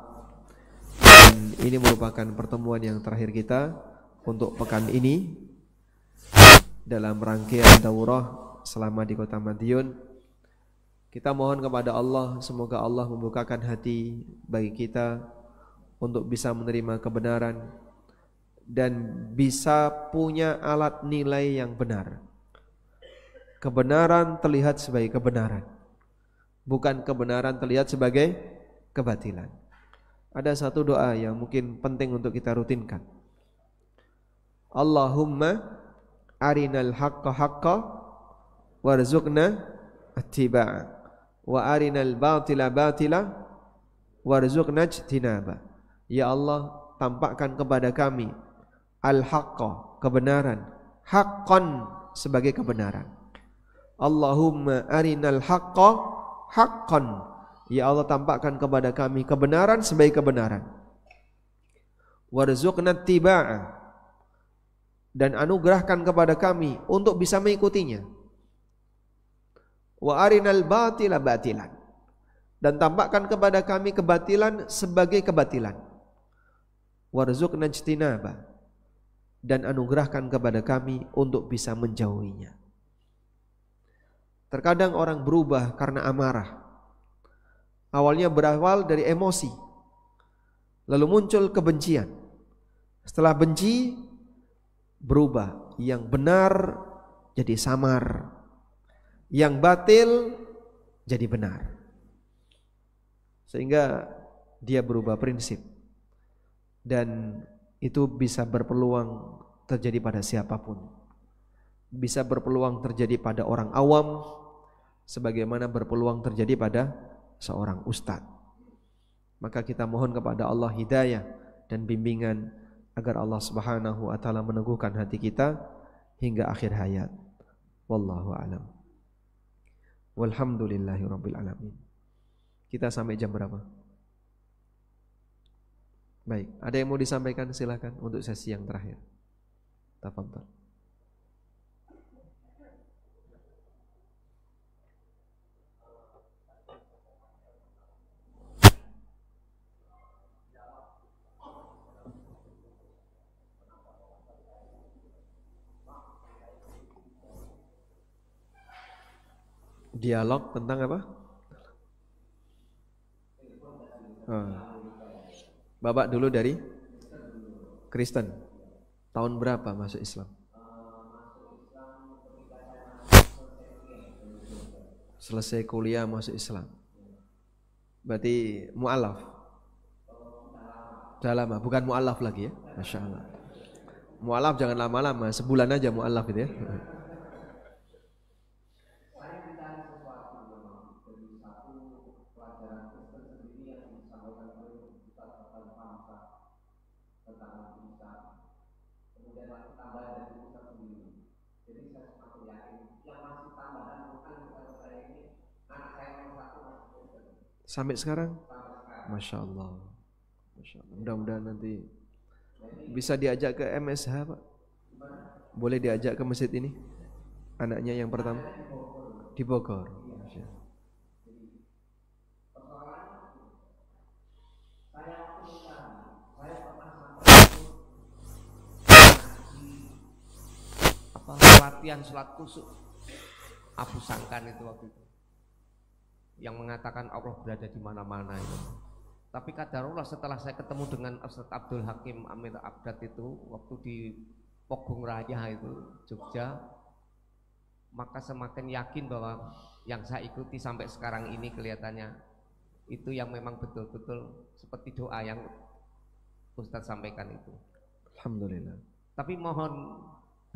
Dan ini merupakan pertemuan yang terakhir kita untuk pekan ini dalam rangkaian daurah selama di Kota Madiun. Kita mohon kepada Allah, semoga Allah membukakan hati bagi kita untuk bisa menerima kebenaran dan bisa punya alat nilai yang benar. Kebenaran terlihat sebagai kebenaran, bukan kebenaran terlihat sebagai kebatilan. Ada satu doa yang mungkin penting untuk kita rutinkan. Allahumma arinal haqqa haqqa warzuqna ittiba'a wa arinal batila batila warzuqna ijtinaba. Ya Allah, tampakkan kepada kami al-haqqa, kebenaran, haqqan, sebagai kebenaran. Allahumma arinal haqqa haqqan. Ya Allah, tampakkan kepada kami kebenaran sebagai kebenaran. Warzuqna ittiba'a, dan anugerahkan kepada kami untuk bisa mengikutinya. Wa arinal batila batilan, dan tampakkan kepada kami kebatilan sebagai kebatilan. Warzuqna ijtinaba, dan anugerahkan kepada kami untuk bisa menjauhinya. Terkadang orang berubah karena amarah. Awalnya berawal dari emosi, lalu muncul kebencian. Setelah benci, berubah, yang benar jadi samar, yang batil jadi benar, sehingga dia berubah prinsip. Dan itu bisa berpeluang terjadi pada siapapun. Bisa berpeluang terjadi pada orang awam, sebagaimana berpeluang terjadi pada seorang ustadz. Maka kita mohon kepada Allah hidayah dan bimbingan agar Allah Subhanahu wa taala meneguhkan hati kita hingga akhir hayat. Wallahu a'lam. Walhamdulillahirabbil alamin. Kita sampai jam berapa? Baik, ada yang mau disampaikan silakan untuk sesi yang terakhir. Tafadhal. Dialog tentang apa? Bapak dulu dari Kristen. Tahun berapa masuk Islam? Selesai kuliah masuk Islam. Berarti mu'alaf. Sudah lama, bukan mu'alaf lagi ya. Masya Allah. Mu'alaf jangan lama-lama, sebulan aja mu'alaf gitu ya. Sampai sekarang? Masya Allah. Masya Allah. Mudah-mudahan nanti bisa diajak ke MSH Pak. Boleh diajak ke masjid ini? Anaknya yang pertama di Bogor. Latihan sholat kusuk Abu Sangkan itu waktu itu yang mengatakan Allah berada di mana-mana itu. Tapi kadarullah setelah saya ketemu dengan Ustaz Abdul Hakim Amir Abdad itu waktu di Pogung Raya itu Jogja, maka semakin yakin bahwa yang saya ikuti sampai sekarang ini kelihatannya itu yang memang betul-betul seperti doa yang Ustaz sampaikan itu. Alhamdulillah. Tapi mohon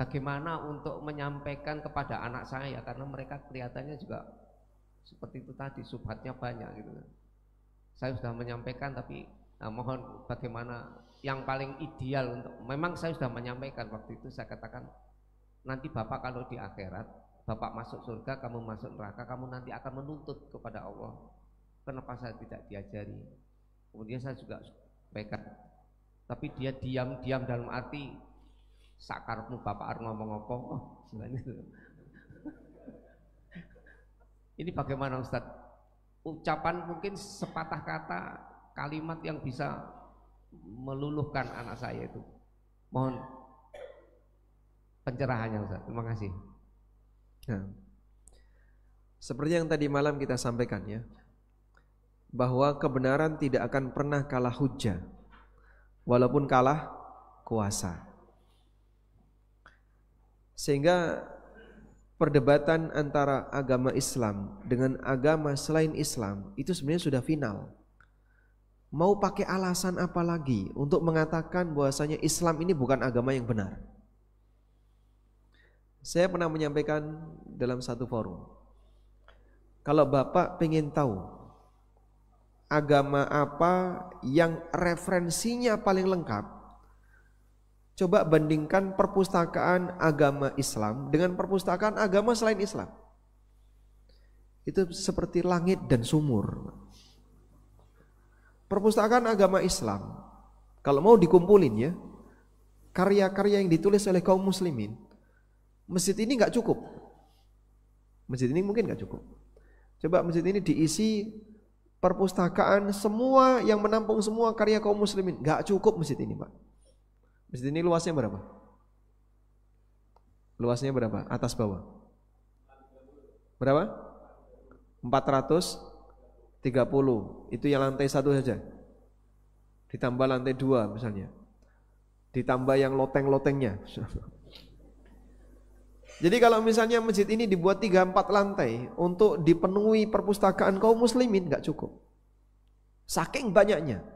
bagaimana untuk menyampaikan kepada anak saya, karena mereka kelihatannya juga seperti itu tadi, subhatnya banyak gitu. Saya sudah menyampaikan, tapi mohon bagaimana yang paling ideal untuk, memang saya sudah menyampaikan waktu itu, saya katakan nanti Bapak kalau di akhirat Bapak masuk surga, kamu masuk neraka, kamu nanti akan menuntut kepada Allah, kenapa saya tidak diajari. Kemudian saya juga sampaikan, tapi dia diam-diam dalam arti sakarmu Bapak harus ngomong apa? Oh, sebenarnya itu. Ini bagaimana Ustadz? Ucapan mungkin sepatah kata, kalimat yang bisa meluluhkan anak saya itu. Mohon pencerahannya Ustadz. Terima kasih. Nah, seperti yang tadi malam kita sampaikan ya, bahwa kebenaran tidak akan pernah kalah hujjah, walaupun kalah kuasa. Sehingga perdebatan antara agama Islam dengan agama selain Islam itu sebenarnya sudah final. Mau pakai alasan apa lagi untuk mengatakan bahwasanya Islam ini bukan agama yang benar? Saya pernah menyampaikan dalam satu forum, kalau Bapak pengen tahu agama apa yang referensinya paling lengkap, coba bandingkan perpustakaan agama Islam dengan perpustakaan agama selain Islam. Itu seperti langit dan sumur. Perpustakaan agama Islam, kalau mau dikumpulin ya, karya-karya yang ditulis oleh kaum muslimin, masjid ini gak cukup. Masjid ini mungkin gak cukup. Coba masjid ini diisi perpustakaan semua yang menampung semua karya kaum muslimin, gak cukup masjid ini Pak. Masjid ini luasnya berapa? Luasnya berapa? Atas bawah? Berapa? 430. Itu yang lantai 1 saja. Ditambah lantai 2 misalnya. Ditambah yang loteng-lotengnya. Jadi kalau misalnya masjid ini dibuat 3-4 lantai untuk dipenuhi perpustakaan kaum muslimin, gak cukup. Saking banyaknya.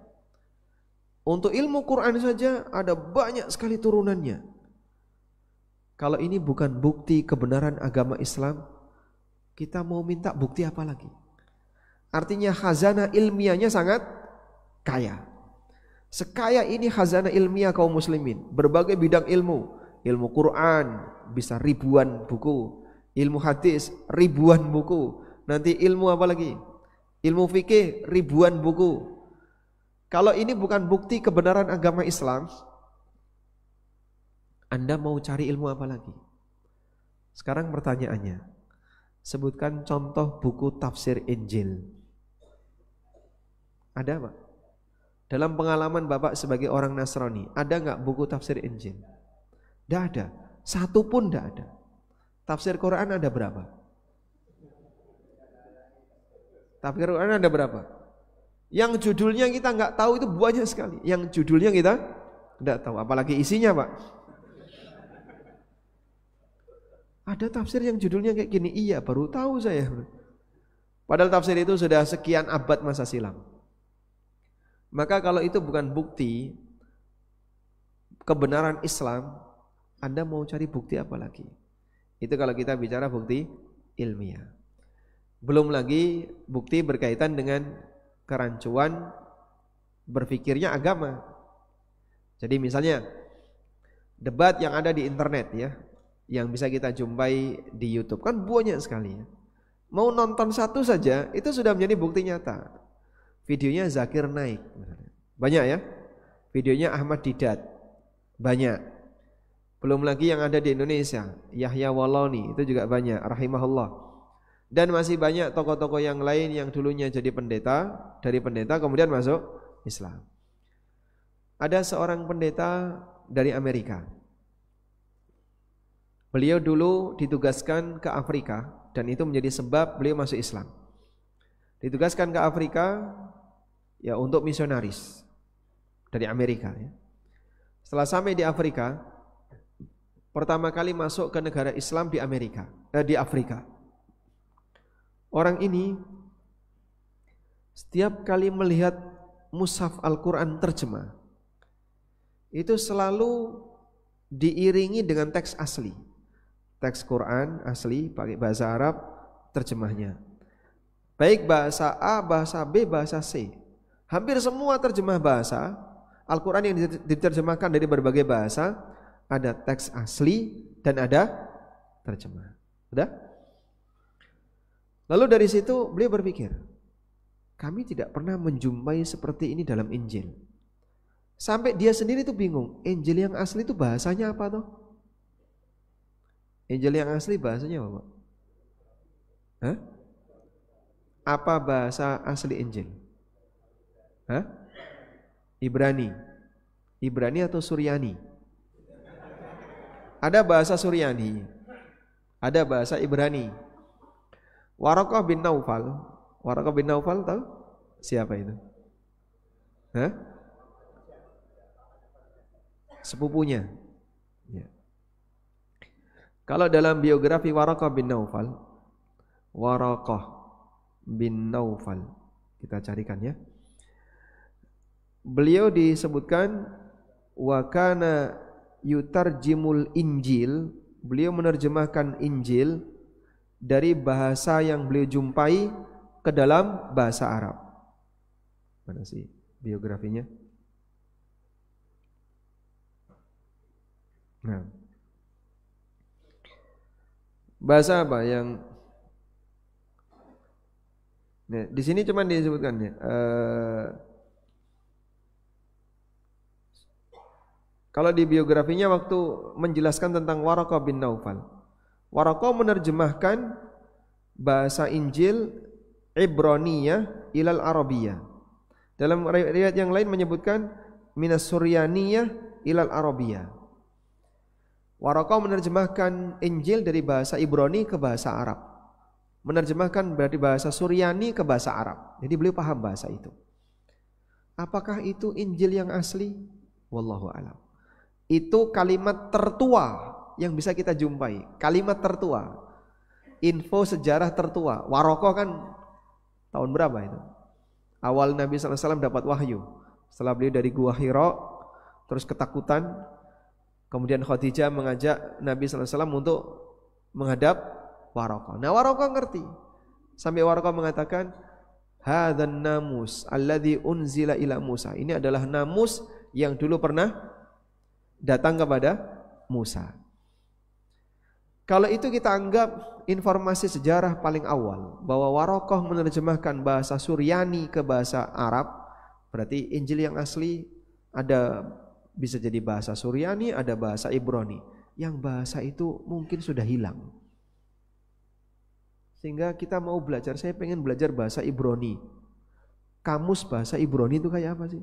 Untuk ilmu Quran saja ada banyak sekali turunannya. Kalau ini bukan bukti kebenaran agama Islam, kita mau minta bukti apa lagi? Artinya khazanah ilmiahnya sangat kaya. Sekaya ini khazanah ilmiah kaum muslimin, berbagai bidang ilmu. Ilmu Quran bisa ribuan buku, ilmu hadis ribuan buku, nanti ilmu apa lagi? Ilmu fikih ribuan buku. Kalau ini bukan bukti kebenaran agama Islam, Anda mau cari ilmu apa lagi? Sekarang pertanyaannya, sebutkan contoh buku tafsir Injil. Ada Pak? Dalam pengalaman Bapak sebagai orang Nasrani, ada nggak buku tafsir Injil? Tidak ada, satu pun tidak ada. Tafsir Quran ada berapa? Tafsir Quran ada berapa? Yang judulnya kita nggak tahu itu banyak sekali. Yang judulnya kita nggak tahu, apalagi isinya, Pak. Ada tafsir yang judulnya kayak gini, iya baru tahu saya. Padahal tafsir itu sudah sekian abad masa silam. Maka kalau itu bukan bukti kebenaran Islam, Anda mau cari bukti apa lagi? Itu kalau kita bicara bukti ilmiah. Belum lagi bukti berkaitan dengan kerancuan berpikirnya agama. Jadi misalnya debat yang ada di internet ya, yang bisa kita jumpai di YouTube kan banyak sekali ya. Mau nonton satu saja itu sudah menjadi bukti nyata. Videonya Zakir Naik banyak ya. Videonya Ahmad Didat banyak. Belum lagi yang ada di Indonesia, Yahya Waloni itu juga banyak, rahimahullah. Dan masih banyak tokoh-tokoh yang lain yang dulunya jadi pendeta, dari pendeta kemudian masuk Islam. Ada seorang pendeta dari Amerika. Beliau dulu ditugaskan ke Afrika dan itu menjadi sebab beliau masuk Islam. Ditugaskan ke Afrika ya untuk misionaris dari Amerika ya. Setelah sampai di Afrika, pertama kali masuk ke negara Islam di Afrika. Orang ini setiap kali melihat mushaf Al-Quran terjemah, itu selalu diiringi dengan teks asli. Teks Quran asli pakai bahasa Arab, terjemahnya baik bahasa A, bahasa B, bahasa C. Hampir semua terjemah bahasa Al-Quran yang diterjemahkan dari berbagai bahasa ada teks asli dan ada terjemah. Udah? Lalu dari situ beliau berpikir, kami tidak pernah menjumpai seperti ini dalam Injil. Sampai dia sendiri tuh bingung, Injil yang asli itu bahasanya apa toh? Injil yang asli bahasanya apa, Pak? Hah? Apa bahasa asli Injil? Hah? Ibrani. Ibrani atau Suryani? Ada bahasa Suryani, ada bahasa Ibrani. Waraqah bin Naufal tahu? Siapa itu? Hah? Sepupunya. Ya. Kalau dalam biografi Waraqah bin Naufal, kita carikan ya. Beliau disebutkan wa kana yutarjimul Injil, beliau menerjemahkan Injil dari bahasa yang beliau jumpai ke dalam bahasa Arab. Mana sih biografinya? Nah, bahasa apa yang? Nah, di sini cuma disebutkan ya. Kalau di biografinya waktu menjelaskan tentang Waraqah bin Naufal, Waraqah menerjemahkan bahasa Injil Ibraniyah ilal Arabiyah. Dalam riwayat yang lain menyebutkan minas Suryaniyah ilal Arabiyah. Waraqah menerjemahkan Injil dari bahasa Ibrani ke bahasa Arab. Menerjemahkan dari bahasa Suryani ke bahasa Arab. Jadi beliau paham bahasa itu. Apakah itu Injil yang asli? Wallahu a'lam. Itu kalimat tertua yang bisa kita jumpai, kalimat tertua, info sejarah tertua. Waraqah kan tahun berapa itu? Awal Nabi SAW dapat wahyu. Setelah beliau dari Gua Hira, terus ketakutan, kemudian Khadijah mengajak Nabi SAW untuk menghadap Waraqah. Nah Waraqah ngerti, sampai Waraqah mengatakan, hadzan namus alladzi unzila ila Musa. Ini adalah namus yang dulu pernah datang kepada Musa. Kalau itu kita anggap informasi sejarah paling awal, bahwa Waraqah menerjemahkan bahasa Suryani ke bahasa Arab, berarti Injil yang asli ada bisa jadi bahasa Suryani, ada bahasa Ibrani. Yang bahasa itu mungkin sudah hilang. Sehingga kita mau belajar, saya pengen belajar bahasa Ibrani. Kamus bahasa Ibrani itu kayak apa sih?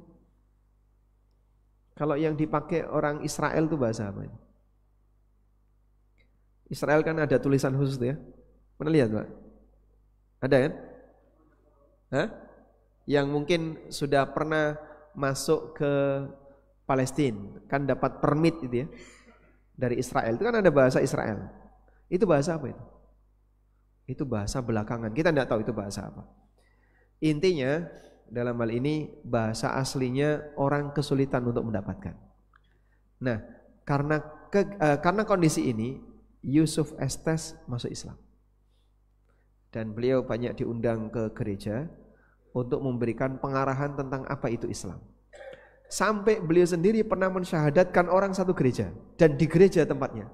Kalau yang dipakai orang Israel itu bahasa apa? Israel kan ada tulisan khusus ya. Pernah lihat Pak? Ada kan? Hah? Yang mungkin sudah pernah masuk ke Palestina, kan dapat permit itu ya dari Israel. Itu kan ada bahasa Israel. Itu bahasa apa itu? Itu bahasa belakangan. Kita tidak tahu itu bahasa apa. Intinya dalam hal ini bahasa aslinya orang kesulitan untuk mendapatkan. Nah, karena kondisi ini Yusuf Estes masuk Islam. Dan beliau banyak diundang ke gereja untuk memberikan pengarahan tentang apa itu Islam. Sampai beliau sendiri pernah mensyahadatkan orang satu gereja dan di gereja tempatnya.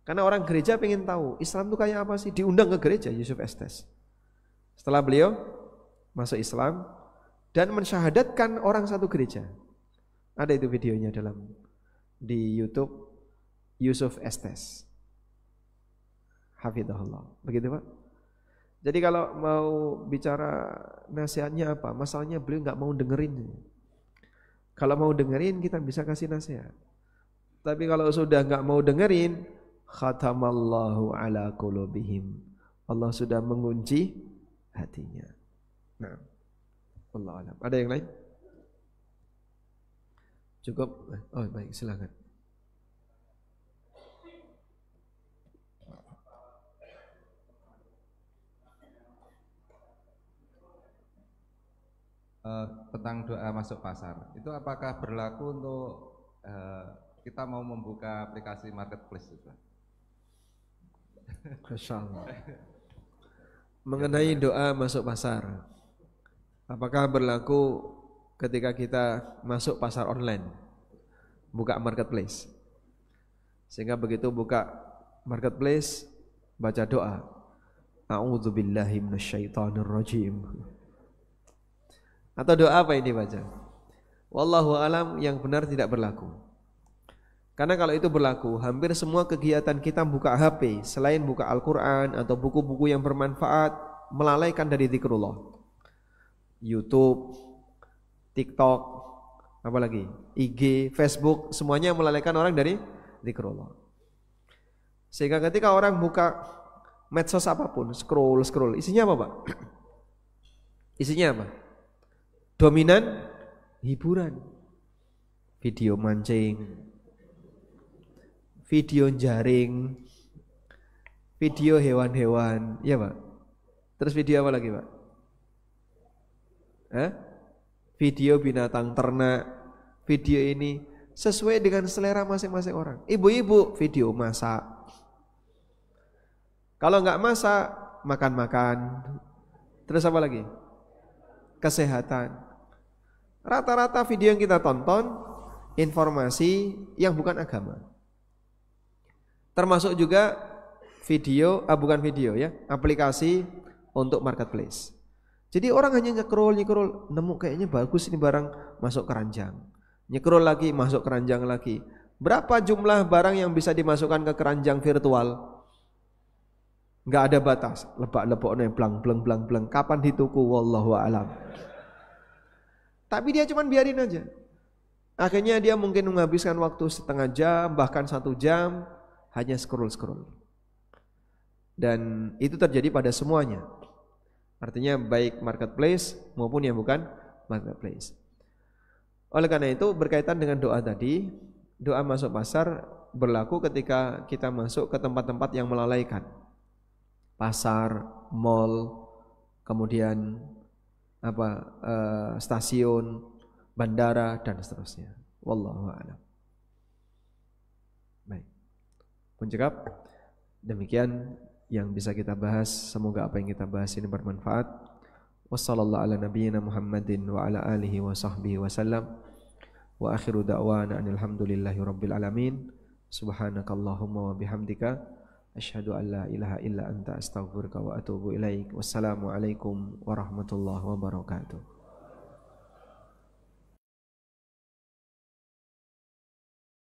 Karena orang gereja pengen tahu Islam itu kayak apa sih, diundang ke gereja Yusuf Estes. Setelah beliau masuk Islam dan mensyahadatkan orang satu gereja. Ada itu videonya di YouTube Yusuf Estes. Hafidhahullah. Begitu Pak. Jadi kalau mau bicara nasihatnya apa? Masalahnya beliau nggak mau dengerin. Kalau mau dengerin kita bisa kasih nasihat. Tapi kalau sudah nggak mau dengerin, khatamallahu ala qulubihim. Allah sudah mengunci hatinya. Nah, wallahu alam. Ada yang lain? Cukup? Oh baik, silakan. Tentang doa masuk pasar, itu apakah berlaku untuk kita mau membuka aplikasi marketplace itu? Mengenai doa masuk pasar, apakah berlaku ketika kita masuk pasar online, buka marketplace? Sehingga begitu buka marketplace, baca doa, a'udzubillahi minasyaitonirrajim. Atau doa apa ini baca? Wallahu alam, yang benar tidak berlaku. Karena kalau itu berlaku, hampir semua kegiatan kita buka HP selain buka Al-Quran atau buku-buku yang bermanfaat melalaikan dari zikrullah. YouTube, TikTok, apalagi IG, Facebook, semuanya melalaikan orang dari zikrullah. Sehingga ketika orang buka medsos apapun, scroll, isinya apa Pak? Isinya apa? Dominan hiburan, video mancing, video jaring, video hewan-hewan, ya Pak. Terus video apa lagi Pak? Video binatang ternak, video ini sesuai dengan selera masing-masing orang. Ibu-ibu video masak. Kalau nggak masak, makan-makan. Terus apa lagi? Kesehatan. Rata-rata video yang kita tonton informasi yang bukan agama. Termasuk juga video, bukan video ya, aplikasi untuk marketplace. Jadi orang hanya nyekrol, nemu kayaknya bagus ini barang, masuk keranjang. Nyekrol lagi, masuk keranjang lagi. Berapa jumlah barang yang bisa dimasukkan ke keranjang virtual? Enggak ada batas. Lebak-leboknya blang. Kapan dituku? Wallahu a'lam. Tapi dia cuman biarin aja. Akhirnya dia mungkin menghabiskan waktu setengah jam, bahkan 1 jam hanya scroll. Dan itu terjadi pada semuanya. Artinya baik marketplace maupun yang bukan marketplace. Oleh karena itu berkaitan dengan doa tadi, doa masuk pasar berlaku ketika kita masuk ke tempat-tempat yang melalaikan. Pasar, mall, kemudian stasiun, bandara dan seterusnya. Wallahu a'lam. Baik. Pencekap, demikian yang bisa kita bahas. Semoga apa yang kita bahas ini bermanfaat. Wassallallahu ala nabiyyina Muhammadin wa ala alihi wa sahbihi wasallam. Wa akhiru da'wana alhamdulillahi rabbil alamin. Subhanakallahumma wa bihamdika asyhadu an la ilaha illa anta astaghfiruka wa atubu ilaik. Wassalamu alaikum warahmatullahi wabarakatuh.